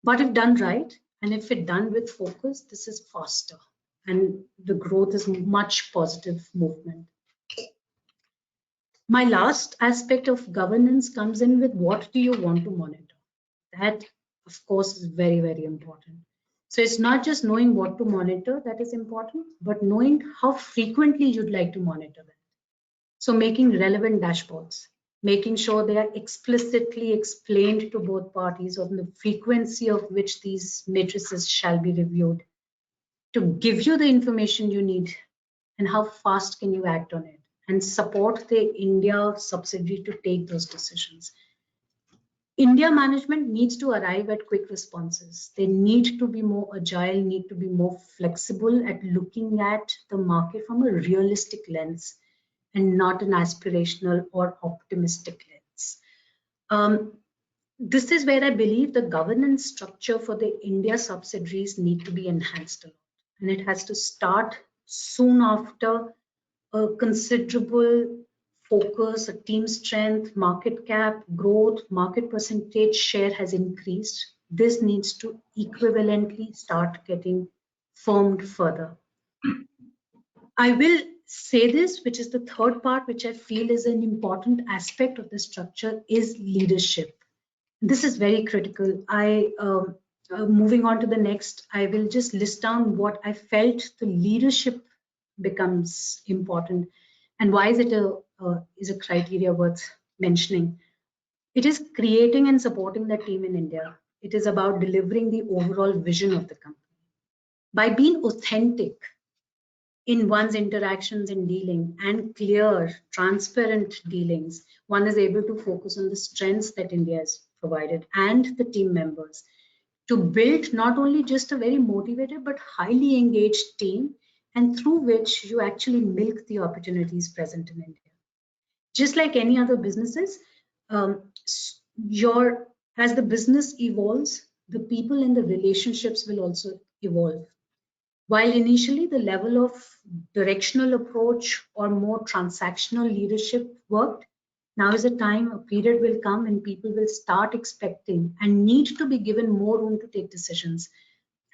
E: But if done right, and if it done with focus, this is faster and the growth is much positive movement. My last aspect of governance comes in with what do you want to monitor? That, of course, is very, very important. So it's not just knowing what to monitor that is important, but knowing how frequently you'd like to monitor that. So making relevant dashboards, making sure they are explicitly explained to both parties on the frequency of which these matrices shall be reviewed to give you the information you need and how fast can you act on it and support the India subsidiary to take those decisions. India management needs to arrive at quick responses. They need to be more agile, need to be more flexible at looking at the market from a realistic lens and not an aspirational or optimistic lens. This is where I believe the governance structure for the India subsidiaries need to be enhanced a lot. And it has to start soon after a considerable focus, a team strength, market cap, growth, market percentage share has increased. This needs to equivalently start getting firmed further. I will say this, which is the third part, which I feel is an important aspect of the structure, is leadership. This is very critical. Moving on to the next, I will just list down what I felt the leadership becomes important and why is it a criteria worth mentioning. It is creating and supporting the team in India. It is about delivering the overall vision of the company. By being authentic in one's interactions and dealing and clear, transparent dealings, one is able to focus on the strengths that India has provided and the team members to build not only just a very motivated but highly engaged team, and through which you actually milk the opportunities present in India. Just like any other businesses, as the business evolves, the people and the relationships will also evolve. While initially the level of directional approach or more transactional leadership worked, now is a time, a period will come and people will start expecting and need to be given more room to take decisions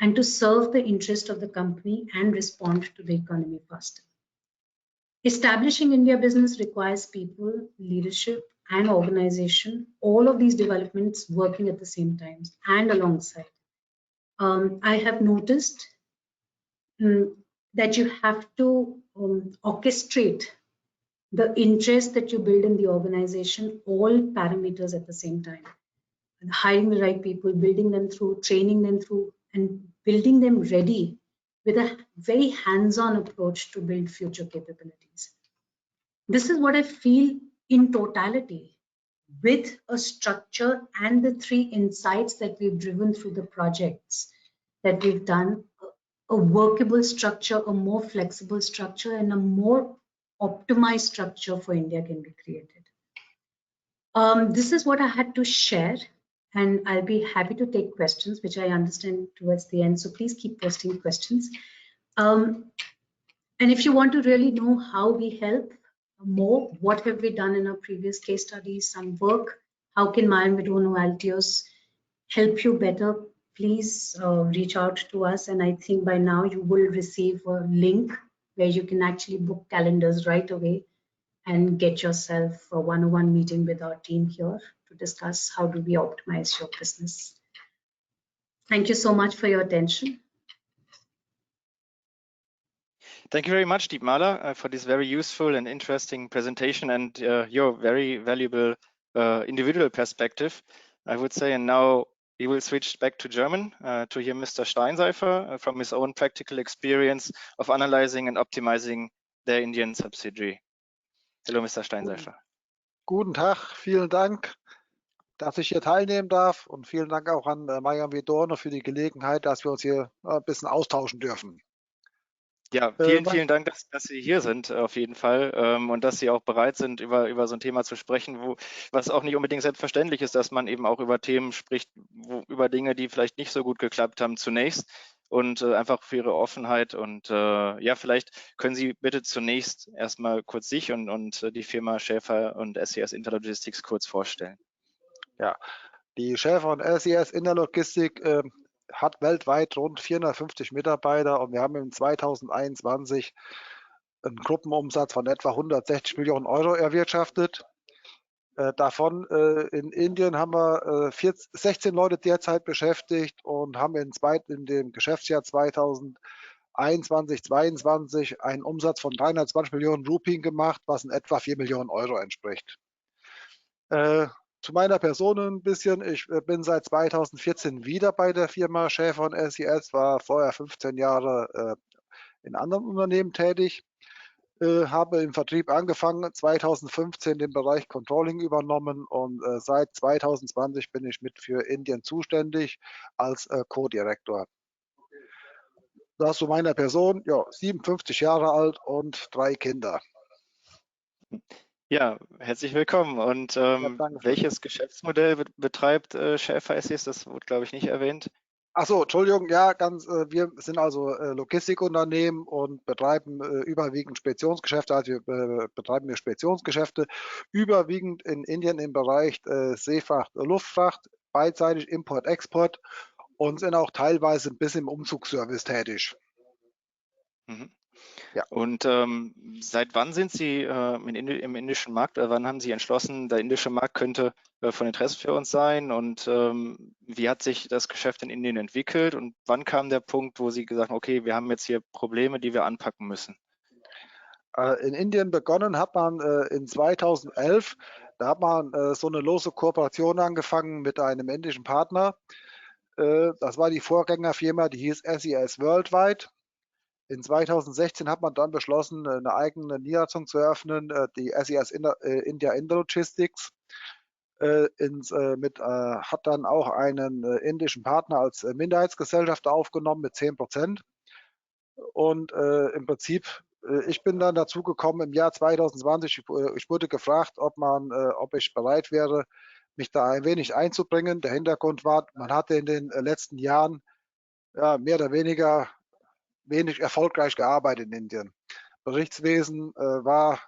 E: and to serve the interest of the company and respond to the economy faster. Establishing India business requires people, leadership, and organization, all of these developments working at the same time and alongside. I have noticed that you have to orchestrate the interest that you build in the organization, all parameters at the same time. And hiring the right people, building them through, training them through, and building them ready with a very hands-on approach to build future capabilities. This is what I feel in totality, with a structure and the 3 insights that we've driven through the projects that we've done, a workable structure, a more flexible structure, and a more optimized structure for India can be created. This is what I had to share, and I'll be happy to take questions, which I understand towards the end. So please keep posting questions. And if you want to really know how we help more, what have we done in our previous case studies, some work, how can Maier Vidorno Altios help you better, please reach out to us. And I think by now you will receive a link where you can actually book calendars right away and get yourself a one-on-one meeting with our team here to discuss how do we optimize your business. Thank you so much for your attention.
A: Thank you very much, Deepmala, for this very useful and interesting presentation and your very valuable individual perspective, I would say. And now we will switch back to German to hear Mr. Steinseifer from his own practical experience of analyzing and optimizing their Indian subsidiary. Hello, Mr. Steinseifer.
F: Guten Tag, vielen Dank, dass ich hier teilnehmen darf und vielen Dank auch an Maier Vidorno für die Gelegenheit, dass wir uns hier ein bisschen austauschen dürfen.
A: Ja, vielen Dank, dass Sie hier sind, auf jeden Fall, und dass Sie auch bereit sind, über so ein Thema zu sprechen, was auch nicht unbedingt selbstverständlich ist, dass man eben auch über Themen spricht, über Dinge, die vielleicht nicht so gut geklappt haben zunächst, und einfach für Ihre Offenheit. Und ja, vielleicht können Sie bitte zunächst erstmal kurz sich und die Firma Schäfer und SES Interlogistics kurz vorstellen.
F: Ja, die Schäfer und SES Interlogistik hat weltweit rund 450 Mitarbeiter und wir haben im 2021 einen Gruppenumsatz von etwa 160 Millionen Euro erwirtschaftet. Davon in Indien haben wir 16 Leute derzeit beschäftigt und haben in dem Geschäftsjahr 2021/22 einen Umsatz von 320 Millionen Rupien gemacht, was in etwa 4 Millionen Euro entspricht. Zu meiner Person ein bisschen. Ich bin seit 2014 wieder bei der Firma Schäfer und SES, war vorher 15 Jahre in anderen Unternehmen tätig, habe im Vertrieb angefangen, 2015 den Bereich Controlling übernommen und seit 2020 bin ich mit für Indien zuständig als Co-Direktor. Das zu meiner Person, ja, 57 Jahre alt und 3 Kinder.
A: Ja, herzlich willkommen. Und
F: Ja,
A: welches Geschäftsmodell betreibt Schäfer SES? Das wurde, glaube ich, nicht erwähnt.
F: Achso, Entschuldigung, ja, wir sind also Logistikunternehmen und betreiben überwiegend Speditionsgeschäfte. Also wir betreiben Speditionsgeschäfte überwiegend in Indien im Bereich Seefracht, Luftfracht, beidseitig Import, Export und sind auch teilweise ein bisschen im Umzugsservice tätig. Ja.
A: Und seit wann sind Sie im indischen Markt? Oder wann haben Sie entschlossen, der indische Markt könnte von Interesse für uns sein? Und wie hat sich das Geschäft in Indien entwickelt? Und wann kam der Punkt, wo Sie gesagt haben, okay, wir haben jetzt hier Probleme, die wir anpacken müssen?
F: In Indien begonnen hat man in 2011. Da hat man so eine lose Kooperation angefangen mit einem indischen Partner. Das war die Vorgängerfirma, die hieß SES Worldwide. In 2016 hat man dann beschlossen, eine eigene Niederlassung zu eröffnen, die SES India Intralogistics. Hat dann auch einen indischen Partner als Minderheitsgesellschaft aufgenommen mit 10%. Und im Prinzip, ich bin dann dazu gekommen im Jahr 2020. Ich wurde gefragt, ob ich bereit wäre, mich da ein wenig einzubringen. Der Hintergrund war, man hatte in den letzten Jahren mehr oder weniger wenig erfolgreich gearbeitet in Indien. Berichtswesen war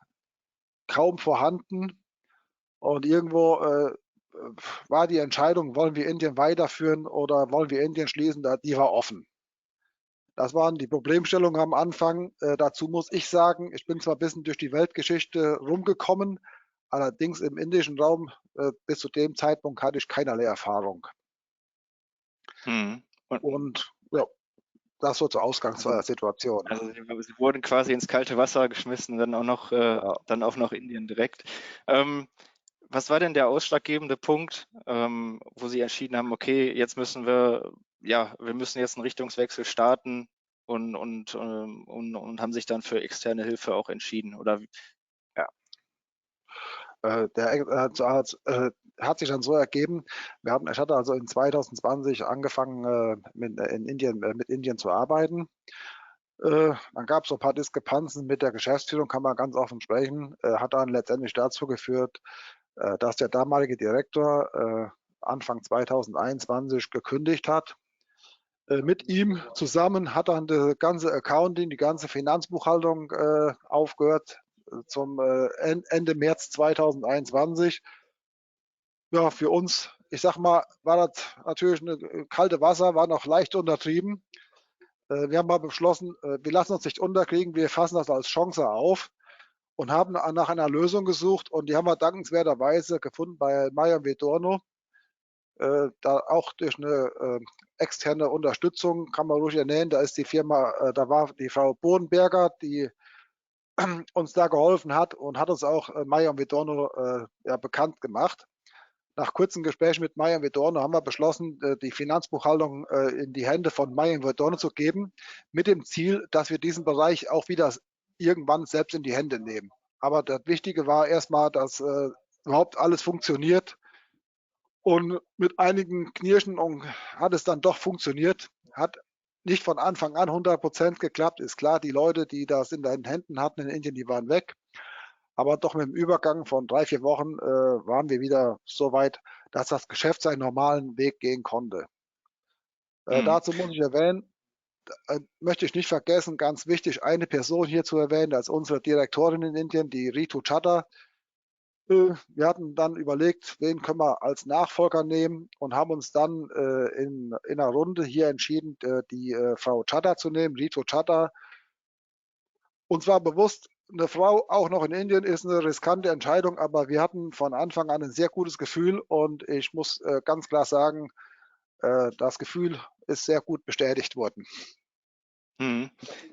F: kaum vorhanden und irgendwo war die Entscheidung, wollen wir Indien weiterführen oder wollen wir Indien schließen, die war offen. Das waren die Problemstellungen am Anfang. Dazu muss ich sagen, ich bin zwar ein bisschen durch die Weltgeschichte rumgekommen, allerdings im indischen Raum bis zu dem Zeitpunkt hatte ich keinerlei Erfahrung.
A: Mhm.
F: Und ja, das so zur Ausgangssituation.
A: Also Sie wurden quasi ins kalte Wasser geschmissen, dann auch noch Indien direkt. Was war denn der ausschlaggebende Punkt, wo Sie entschieden haben, okay, jetzt müssen wir müssen jetzt einen Richtungswechsel starten und haben sich dann für externe Hilfe auch entschieden? Oder
F: ja. Hat sich dann so ergeben, ich hatte also in 2020 angefangen mit Indien zu arbeiten. Dann gab es so ein paar Diskrepanzen mit der Geschäftsführung, kann man ganz offen sprechen, hat dann letztendlich dazu geführt, dass der damalige Direktor Anfang 2021 gekündigt hat. Mit ihm zusammen hat dann das ganze Accounting, die ganze Finanzbuchhaltung aufgehört zum Ende März 2021. Ja, für uns, ich sag mal, war das natürlich eine kalte Wasser, war noch leicht untertrieben. Wir haben mal beschlossen, wir lassen uns nicht unterkriegen, wir fassen das als Chance auf und haben nach einer Lösung gesucht und die haben wir dankenswerterweise gefunden bei Maier Vidorno. Da auch durch eine externe Unterstützung, kann man ruhig erwähnen, da ist die Firma, da war die Frau Bodenberger, die uns da geholfen hat und hat uns auch Maier Vidorno bekannt gemacht. Nach kurzen Gesprächen mit Maier Vidorno haben wir beschlossen, die Finanzbuchhaltung in die Hände von Maier Vidorno zu geben, mit dem Ziel, dass wir diesen Bereich auch wieder irgendwann selbst in die Hände nehmen. Aber das Wichtige war erstmal, dass überhaupt alles funktioniert. Und mit einigen Knirschen hat es dann doch funktioniert. Hat nicht von Anfang an 100% geklappt, ist klar. Die Leute, die das in den Händen hatten in Indien, die waren weg. Aber doch mit dem Übergang von 3-4 Wochen waren wir wieder so weit, dass das Geschäft seinen normalen Weg gehen konnte. Dazu muss ich erwähnen, möchte ich nicht vergessen, ganz wichtig, eine Person hier zu erwähnen, das ist unsere Direktorin in Indien, die Ritu Chatter. Wir hatten dann überlegt, wen können wir als Nachfolger nehmen und haben uns dann in einer Runde hier entschieden, die Frau Chatter zu nehmen, Ritu Chatter. Uns war bewusst, eine Frau auch noch in Indien ist eine riskante Entscheidung, aber wir hatten von Anfang an ein sehr gutes Gefühl und ich muss ganz klar sagen, das Gefühl ist sehr gut bestätigt worden.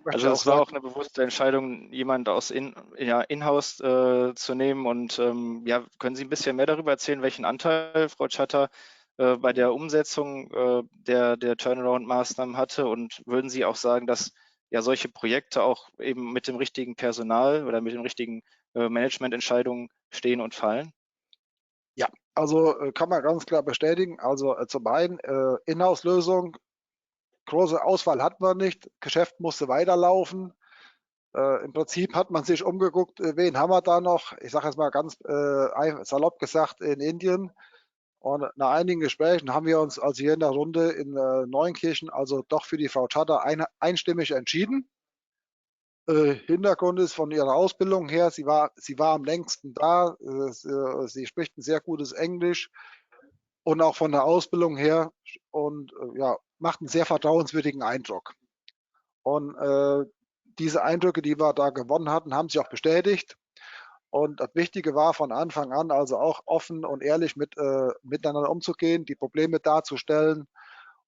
A: Also es war auch eine bewusste Entscheidung, jemand aus In-House zu nehmen. Und können Sie ein bisschen mehr darüber erzählen, welchen Anteil Frau Chatter bei der Umsetzung der Turnaround-Maßnahmen hatte? Und würden Sie auch sagen, dass solche Projekte auch eben mit dem richtigen Personal oder mit den richtigen Managemententscheidungen stehen und fallen?
F: Ja, also kann man ganz klar bestätigen. Also zum einen Inhouse-Lösung, große Auswahl hatten wir nicht, Geschäft musste weiterlaufen. Im Prinzip hat man sich umgeguckt, wen haben wir da noch? Ich sage jetzt mal ganz salopp gesagt in Indien. Und nach einigen Gesprächen haben wir uns also hier in der Runde in Neunkirchen also doch für die Frau Chatter einstimmig entschieden. Hintergrund ist von ihrer Ausbildung her, sie war am längsten da, sie spricht ein sehr gutes Englisch und auch von der Ausbildung her und macht einen sehr vertrauenswürdigen Eindruck. Und diese Eindrücke, die wir da gewonnen hatten, haben sich auch bestätigt. Und das Wichtige war von Anfang an also auch offen und ehrlich miteinander umzugehen, die Probleme darzustellen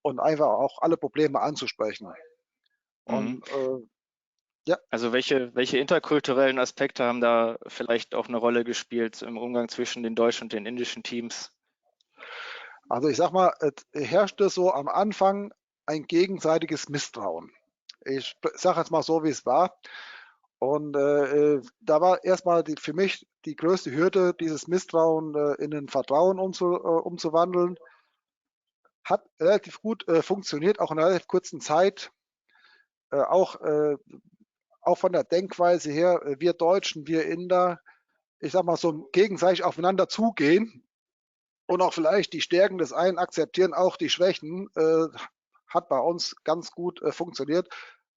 F: und einfach auch alle Probleme anzusprechen.
A: Mhm.
F: Und ja.
A: Also welche interkulturellen Aspekte haben da vielleicht auch eine Rolle gespielt im Umgang zwischen den deutschen und den indischen Teams?
F: Also ich sag mal, es herrschte so am Anfang ein gegenseitiges Misstrauen. Ich sage jetzt mal so, wie es war. Und da war erstmal für mich die größte Hürde, dieses Misstrauen in ein Vertrauen umzuwandeln. Hat relativ gut funktioniert, auch in einer relativ kurzen Zeit. Auch von der Denkweise her, wir Deutschen, wir Inder, ich sag mal so gegenseitig aufeinander zugehen und auch vielleicht die Stärken des einen akzeptieren, auch die Schwächen, hat bei uns ganz gut funktioniert.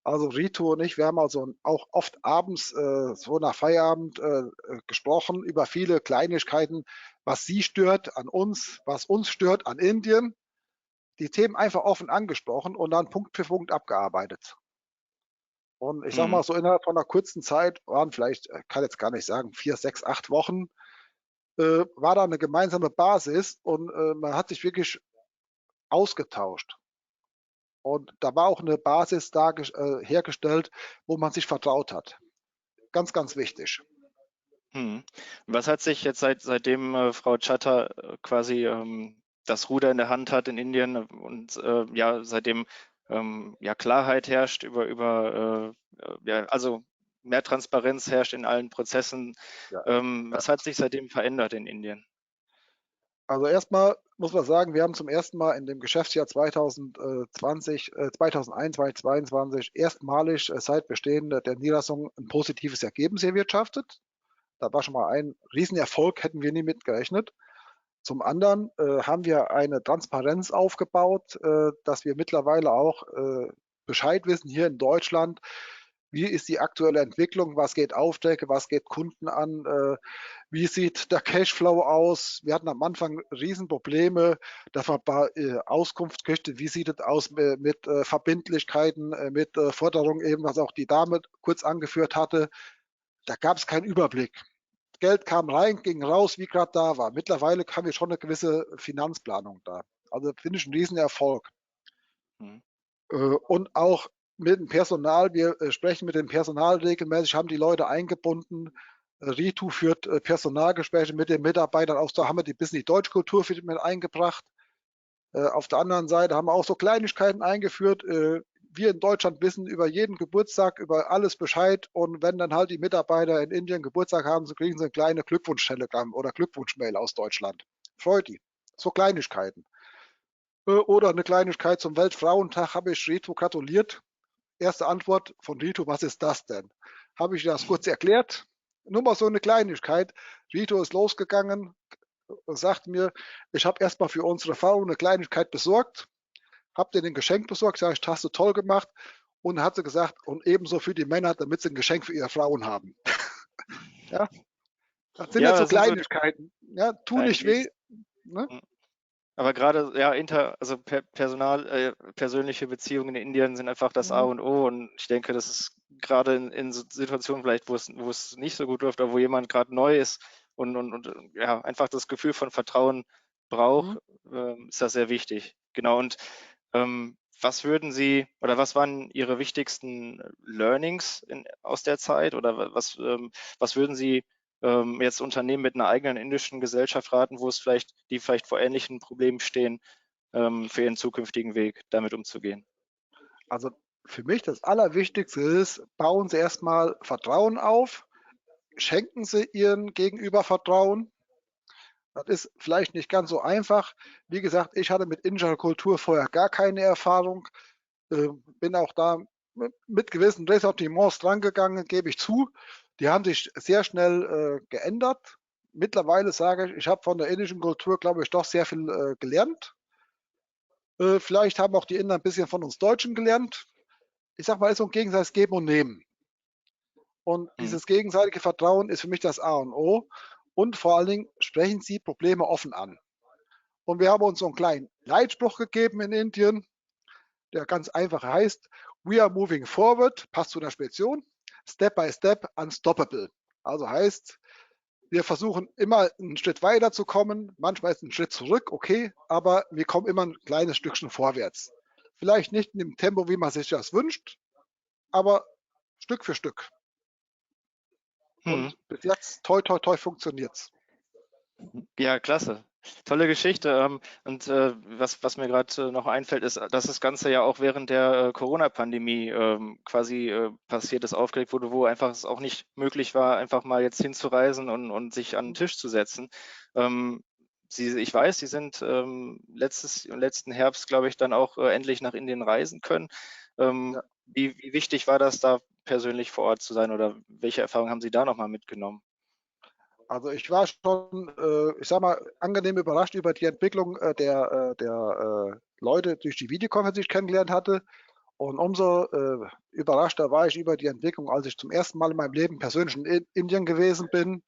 F: Also Ritu und ich, wir haben also auch oft abends, so nach Feierabend, gesprochen über viele Kleinigkeiten, was sie stört an uns, was uns stört an Indien. Die Themen einfach offen angesprochen und dann Punkt für Punkt abgearbeitet. Und ich sag mal, so innerhalb von einer kurzen Zeit waren vielleicht, kann jetzt gar nicht sagen, 4, 6, 8 Wochen, war da eine gemeinsame Basis und man hat sich wirklich ausgetauscht. Und da war auch eine Basis da hergestellt, wo man sich vertraut hat. Ganz, ganz wichtig.
A: Was hat sich jetzt seitdem Frau Chatter quasi das Ruder in der Hand hat in Indien und ja, seitdem ja, Klarheit herrscht also mehr Transparenz herrscht in allen Prozessen.
F: Ja.
A: Was hat sich seitdem verändert in Indien?
F: Also erstmal muss man sagen, wir haben zum ersten Mal in dem Geschäftsjahr 2020, 2021, 2022 erstmalig seit Bestehen der Niederlassung ein positives Ergebnis erwirtschaftet. Da war schon mal ein Riesenerfolg, hätten wir nie mitgerechnet. Zum anderen haben wir eine Transparenz aufgebaut, dass wir mittlerweile auch Bescheid wissen hier in Deutschland, wie ist die aktuelle Entwicklung, was geht Aufträge, was geht Kunden an, wie sieht der Cashflow aus. Wir hatten am Anfang Riesenprobleme, dass man Auskunft kriegte, wie sieht es aus mit Verbindlichkeiten, mit Forderungen eben, was auch die Dame kurz angeführt hatte. Da gab es keinen Überblick. Geld kam rein, ging raus, wie gerade da war. Mittlerweile haben wir schon eine gewisse Finanzplanung da. Also finde ich einen Riesenerfolg. Und auch mit dem Personal, wir sprechen mit dem Personal regelmäßig, haben die Leute eingebunden. Ritu führt Personalgespräche mit den Mitarbeitern, auch da haben wir ein bisschen die Deutschkultur mit eingebracht. Auf der anderen Seite haben wir auch so Kleinigkeiten eingeführt. Wir in Deutschland wissen über jeden Geburtstag, über alles Bescheid, und wenn dann halt die Mitarbeiter in Indien Geburtstag haben, so kriegen sie eine kleine Glückwunsch-Telegramm oder Glückwunschmail aus Deutschland. Freut die. So Kleinigkeiten. Oder eine Kleinigkeit zum Weltfrauentag habe ich Ritu gratuliert. Erste Antwort von Ritu, was ist das denn? Habe ich das kurz erklärt. Nur mal so eine Kleinigkeit. Ritu ist losgegangen und sagt mir, ich habe erstmal für unsere Frau eine Kleinigkeit besorgt, habe dir ein Geschenk besorgt, sage ich, hast du toll gemacht, und hat sie gesagt, und ebenso für die Männer, damit sie ein Geschenk für ihre Frauen haben. Ja, das sind ja so Kleinigkeiten. Ja, tu nicht weh. Ne?
A: Aber gerade ja, persönliche Beziehungen in Indien sind einfach das A und O, und ich denke, das ist gerade in Situationen vielleicht, wo es nicht so gut läuft, oder wo jemand gerade neu ist und ja, einfach das Gefühl von Vertrauen braucht, ist das sehr wichtig. Genau. Und was waren Ihre wichtigsten Learnings aus der Zeit, oder was würden Sie jetzt Unternehmen mit einer eigenen indischen Gesellschaft raten, die vielleicht vor ähnlichen Problemen stehen, für ihren zukünftigen Weg damit umzugehen?
F: Also für mich das Allerwichtigste ist, bauen Sie erstmal Vertrauen auf, schenken Sie Ihren Gegenüber Vertrauen. Das ist vielleicht nicht ganz so einfach. Wie gesagt, ich hatte mit indischer Kultur vorher gar keine Erfahrung, bin auch da mit gewissen Ressentiments drangegangen, gebe ich zu. Die haben sich sehr schnell geändert. Mittlerweile sage ich, ich habe von der indischen Kultur, glaube ich, doch sehr viel gelernt. Vielleicht haben auch die Inder ein bisschen von uns Deutschen gelernt. Ich sage mal, es ist so ein gegenseitiges Geben und Nehmen. Und dieses gegenseitige Vertrauen ist für mich das A und O. Und vor allen Dingen sprechen Sie Probleme offen an. Und wir haben uns so einen kleinen Leitspruch gegeben in Indien, der ganz einfach heißt, We are moving forward, passt zu einer Spedition, step by step, unstoppable. Also heißt, wir versuchen immer einen Schritt weiter zu kommen, manchmal ist ein Schritt zurück, okay, aber wir kommen immer ein kleines Stückchen vorwärts. Vielleicht nicht in dem Tempo, wie man sich das wünscht, aber Stück für Stück. Und bis jetzt, toi, toi, toi, funktioniert's.
A: Ja, klasse. Tolle Geschichte. Und was mir gerade noch einfällt, ist, dass das Ganze ja auch während der Corona-Pandemie quasi passiert ist, aufgelegt wurde, wo einfach es auch nicht möglich war, einfach mal jetzt hinzureisen und sich an den Tisch zu setzen. Ich weiß, Sie sind letzten Herbst, glaube ich, dann auch endlich nach Indien reisen können.
F: Ja.
A: Wie wichtig war das, da persönlich vor Ort zu sein, oder welche Erfahrungen haben Sie da nochmal mitgenommen?
F: Also ich war schon, ich sag mal, angenehm überrascht über die Entwicklung der Leute durch die Videokonferenz, die ich kennengelernt hatte. Und umso überraschter war ich über die Entwicklung, als ich zum ersten Mal in meinem Leben persönlich in Indien gewesen bin.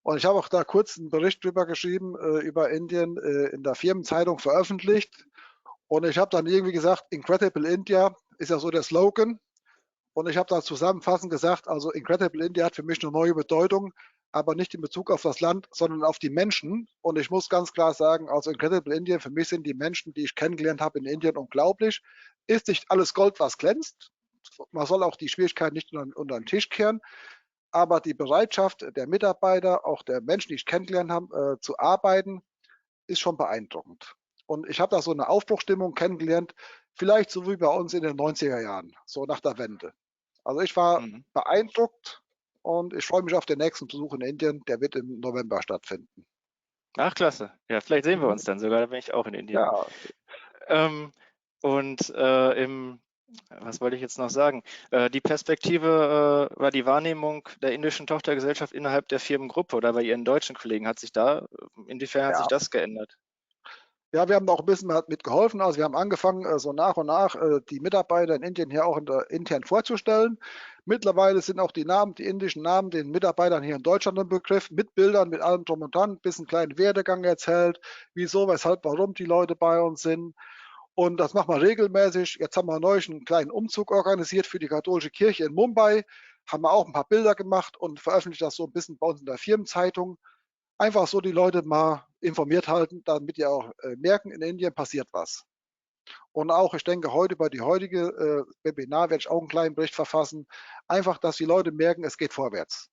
F: Und ich habe auch da kurz einen Bericht drüber geschrieben, über Indien in der Firmenzeitung veröffentlicht. Und ich habe dann irgendwie gesagt, Incredible India ist ja so der Slogan. Und ich habe da zusammenfassend gesagt, also Incredible India hat für mich eine neue Bedeutung, aber nicht in Bezug auf das Land, sondern auf die Menschen. Und ich muss ganz klar sagen, also Incredible India, für mich sind die Menschen, die ich kennengelernt habe in Indien, unglaublich. Ist nicht alles Gold, was glänzt. Man soll auch die Schwierigkeiten nicht unter den Tisch kehren. Aber die Bereitschaft der Mitarbeiter, auch der Menschen, die ich kennengelernt habe, zu arbeiten, ist schon beeindruckend. Und ich habe da so eine Aufbruchstimmung kennengelernt, vielleicht so wie bei uns in den 90er Jahren, so nach der Wende. Also ich war beeindruckt und ich freue mich auf den nächsten Besuch in Indien, der wird im November stattfinden.
A: Ach, klasse. Ja, vielleicht sehen wir uns dann sogar, da bin ich auch in Indien.
F: Ja,
A: Was wollte ich jetzt noch sagen? Die Perspektive war die Wahrnehmung der indischen Tochtergesellschaft innerhalb der Firmengruppe oder bei Ihren deutschen Kollegen. Inwiefern hat sich das geändert?
F: Ja, wir haben da auch ein bisschen mitgeholfen. Also wir haben angefangen, so nach und nach die Mitarbeiter in Indien hier auch intern vorzustellen. Mittlerweile sind auch die indischen Namen den Mitarbeitern hier in Deutschland ein Begriff, mit Bildern, mit allem drum und dran, ein bisschen kleinen Werdegang erzählt, wieso, weshalb, warum die Leute bei uns sind. Und das machen wir regelmäßig. Jetzt haben wir neulich einen kleinen Umzug organisiert für die katholische Kirche in Mumbai. Haben wir auch ein paar Bilder gemacht und veröffentlicht das so ein bisschen bei uns in der Firmenzeitung. Einfach so die Leute mal informiert halten, damit die auch merken, in Indien passiert was. Und auch, ich denke, heute bei die heutige Webinar werde ich auch einen kleinen Bericht verfassen. Einfach, dass die Leute merken, es geht vorwärts.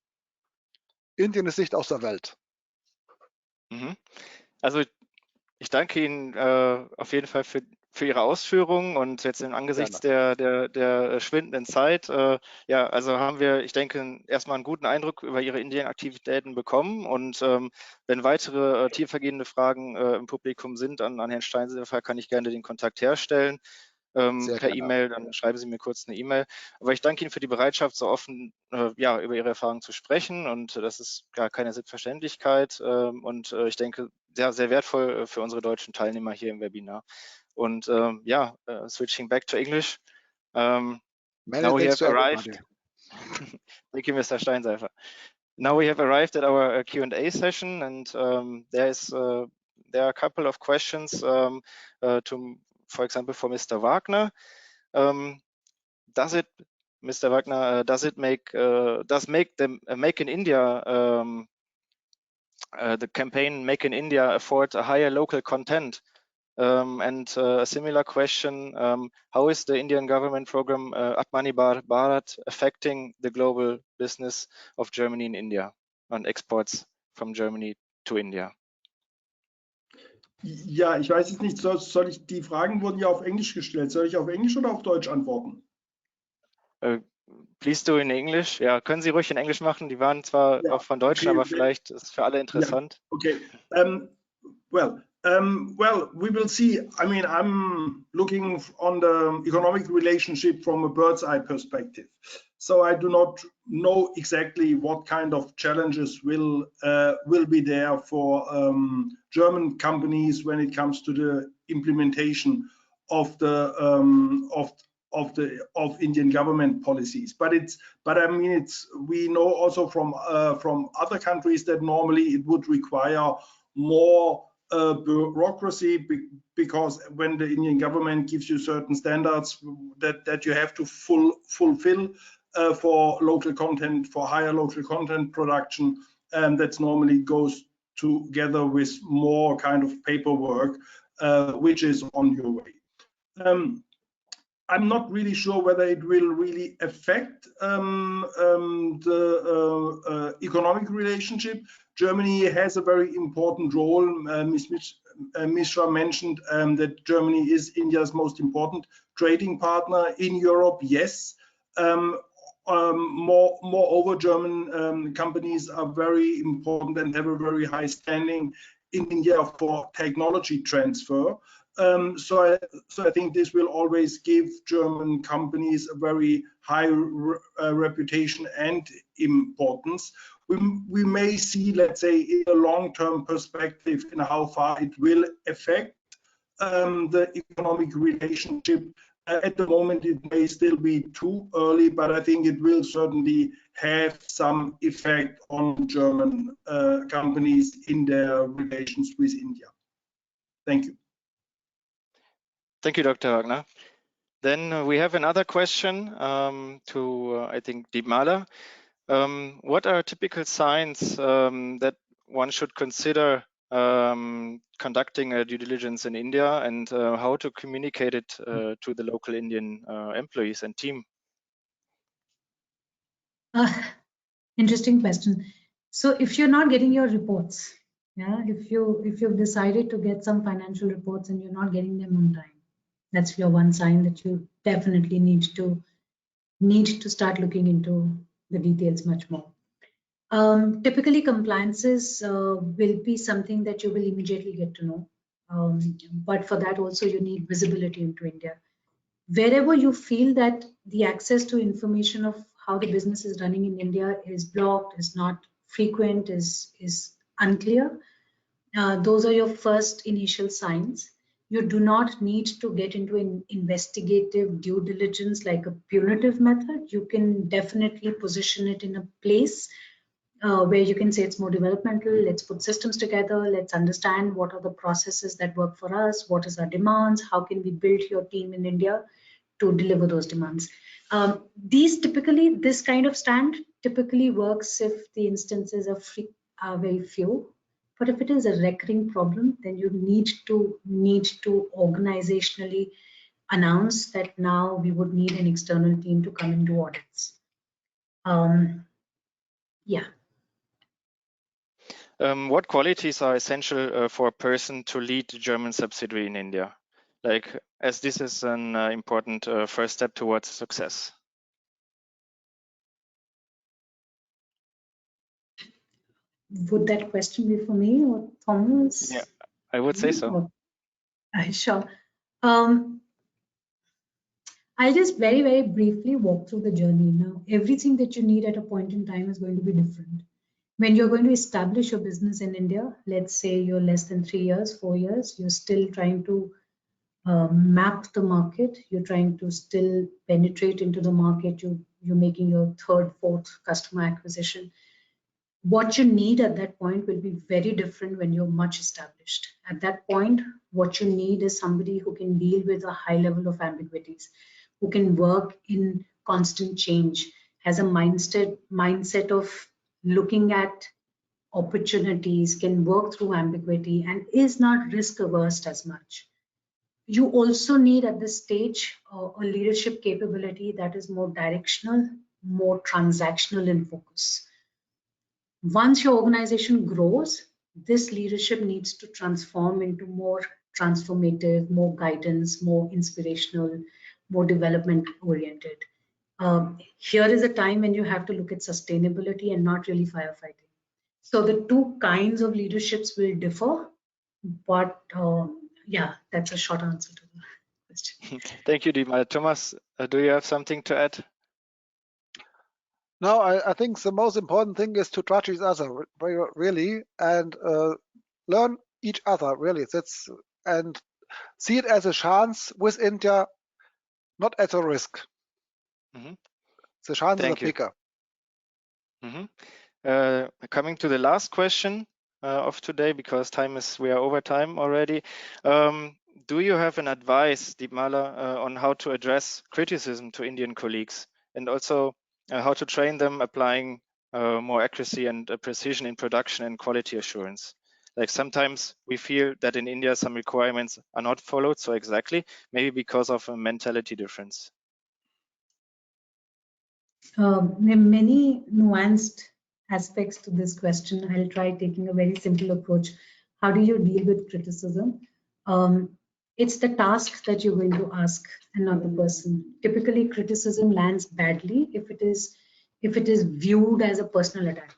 F: Indien ist nicht aus der Welt.
A: Also ich danke Ihnen auf jeden Fall für Ihre Ausführungen und jetzt angesichts der schwindenden Zeit, also haben wir, ich denke, erstmal einen guten Eindruck über Ihre Indien-Aktivitäten bekommen, und wenn weitere tiefergehende Fragen im Publikum sind an Herrn Steinsefer, kann ich gerne den Kontakt herstellen. Per E-Mail, dann schreiben Sie mir kurz eine E-Mail. Aber ich danke Ihnen für die Bereitschaft, so offen über Ihre Erfahrungen zu sprechen, und das ist gar keine Selbstverständlichkeit, und ich denke, sehr, sehr wertvoll für unsere deutschen Teilnehmer hier im Webinar. Und switching back to English. Now we have arrived. Thank you, Mr. Steinsefer. Now we have arrived at our Q&A session, and there are a couple of questions for example, for Mr. Wagner. Does Make in India the campaign Make in India afford a higher local content? And a similar question, how is the Indian government program Atmanirbhar Bharat affecting the global business of Germany in India and exports from Germany to India?
D: Ja, ich weiß jetzt nicht, die Fragen wurden ja auf Englisch gestellt. Soll ich auf Englisch oder auf Deutsch antworten?
A: Please do in English. Ja, können Sie ruhig in Englisch machen. Die waren zwar auch von Deutschen, aber vielleicht ist es für alle interessant.
D: Okay. Well, we will see. I mean, I'm looking on the economic relationship from a bird's eye perspective. So I do not know exactly what kind of challenges will be there for German companies when it comes to the implementation of the of Indian government policies. But I mean, we know also from other countries that normally it would require more bureaucracy, because when the Indian government gives you certain standards that you have to fulfill for local content, for higher local content production, and that normally goes together with more kind of paperwork, which is on your way. I'm not really sure whether it will really affect the economic relationship. Germany has a very important role. Ms. Mishra mentioned that Germany is India's most important trading partner in Europe. Yes. Moreover, German companies are very important and have a very high standing in India for technology transfer. So I think this will always give German companies a very high reputation and importance. We may see, let's say, in a long-term perspective, in how far it will affect the economic relationship. At the moment, it may still be too early, but I think it will certainly have some effect on German companies in their relations with India. Thank you.
A: Thank you, Dr. Wagner. Then we have another question to, I think, Diep Mahler. What are typical signs that one should consider conducting a due diligence in India, and how to communicate it to the local Indian employees and team?
E: Interesting question. So if you're not getting your reports, yeah, if you've decided to get some financial reports and you're not getting them on time, that's your one sign that you definitely need to start looking into the details much more. Typically, compliances will be something that you will immediately get to know. But for that also you need visibility into India. Wherever you feel that the access to information of how the business is running in India is blocked, is not frequent, is unclear, those are your first initial signs. You do not need to get into an investigative due diligence like a punitive method. You can definitely position it in a place where you can say it's more developmental. Let's put systems together. Let's understand what are the processes that work for us. What is our demands? How can we build your team in India to deliver those demands? This kind of stand typically works if the instances are very few. But if it is a recurring problem, then you need to organizationally announce that now we would need an external team to come and do audits. Yeah.
A: What qualities are essential for a person to lead the German subsidiary in India? Like, as this is an important first step towards success.
E: Would that question be for me or Thomas?
A: Yeah, I would say so.
E: Sure. I'll just very, very briefly walk through the journey. Now, everything that you need at a point in time is going to be different. When you're going to establish your business in India, let's say you're less than 3 years, 4 years, you're still trying to map the market, you're trying to still penetrate into the market, you're making your third, fourth customer acquisition. What you need at that point will be very different when you're much established. At that point, what you need is somebody who can deal with a high level of ambiguities, who can work in constant change, has a mindset of looking at opportunities, can work through ambiguity, and is not risk averse as much. You also need at this stage a leadership capability that is more directional, more transactional in focus. Once your organization grows, this leadership needs to transform into more transformative, more guidance, more inspirational, more development oriented. Here is a time when you have to look at sustainability and not really firefighting. So the two kinds of leaderships will differ, but yeah, that's a short answer to the question.
A: Thank you, Diep Mahler. Thomas, do you have something to add?
F: No, I think the most important thing is to trust each other really, and learn each other really. And see it as a chance with India, not as a risk.
A: Mm-hmm.
F: The chance is
A: Thank you.
F: bigger.
A: Mm-hmm. Coming to the last question, of today because we are over time already. Do you have an advice, Deepmala, on how to address criticism to Indian colleagues and also how to train them applying more accuracy and precision in production and quality assurance? Like sometimes we feel that in India some requirements are not followed so exactly, maybe because of a mentality difference.
E: There are many nuanced aspects to this question. I'll try taking a very simple approach. How do you deal with criticism? It's the task that you're going to ask and not the person. Typically, criticism lands badly if it is viewed as a personal attack.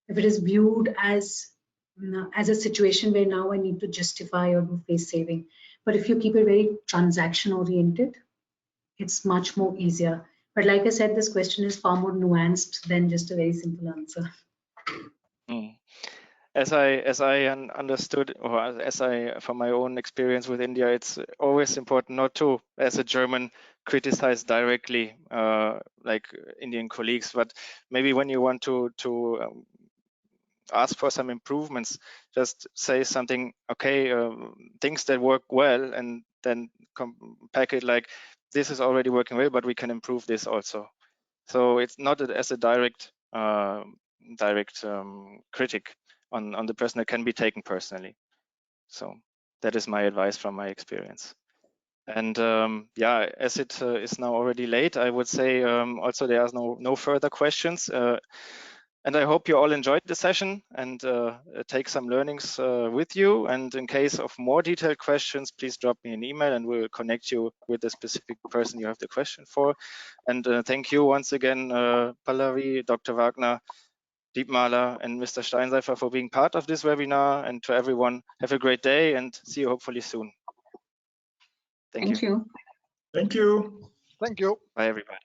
E: If it is viewed as a situation where now I need to justify or do face saving. But if you keep it very transaction oriented, it's much more easier. But like I said, this question is far more nuanced than just a very simple answer.
A: As I understood, or as I, from my own experience with India, it's always important not to, as a German, criticize directly like Indian colleagues, but maybe when you want to ask for some improvements, just say something, okay, things that work well, and then pack it like, this is already working well, but we can improve this also. So it's not as a direct critic on the person that can be taken personally. So that is my advice from my experience. And yeah, as it is now already late, I would say also there are no further questions. And I hope you all enjoyed the session and take some learnings with you. And in case of more detailed questions, please drop me an email and we'll connect you with the specific person you have the question for. And thank you once again, Pallavi, Dr. Wagner, Deepmala, and Mr. Steinseifer for being part of this webinar. And to everyone, have a great day and see you hopefully soon. Thank you.
D: Thank you.
F: Thank you.
A: Bye, everybody.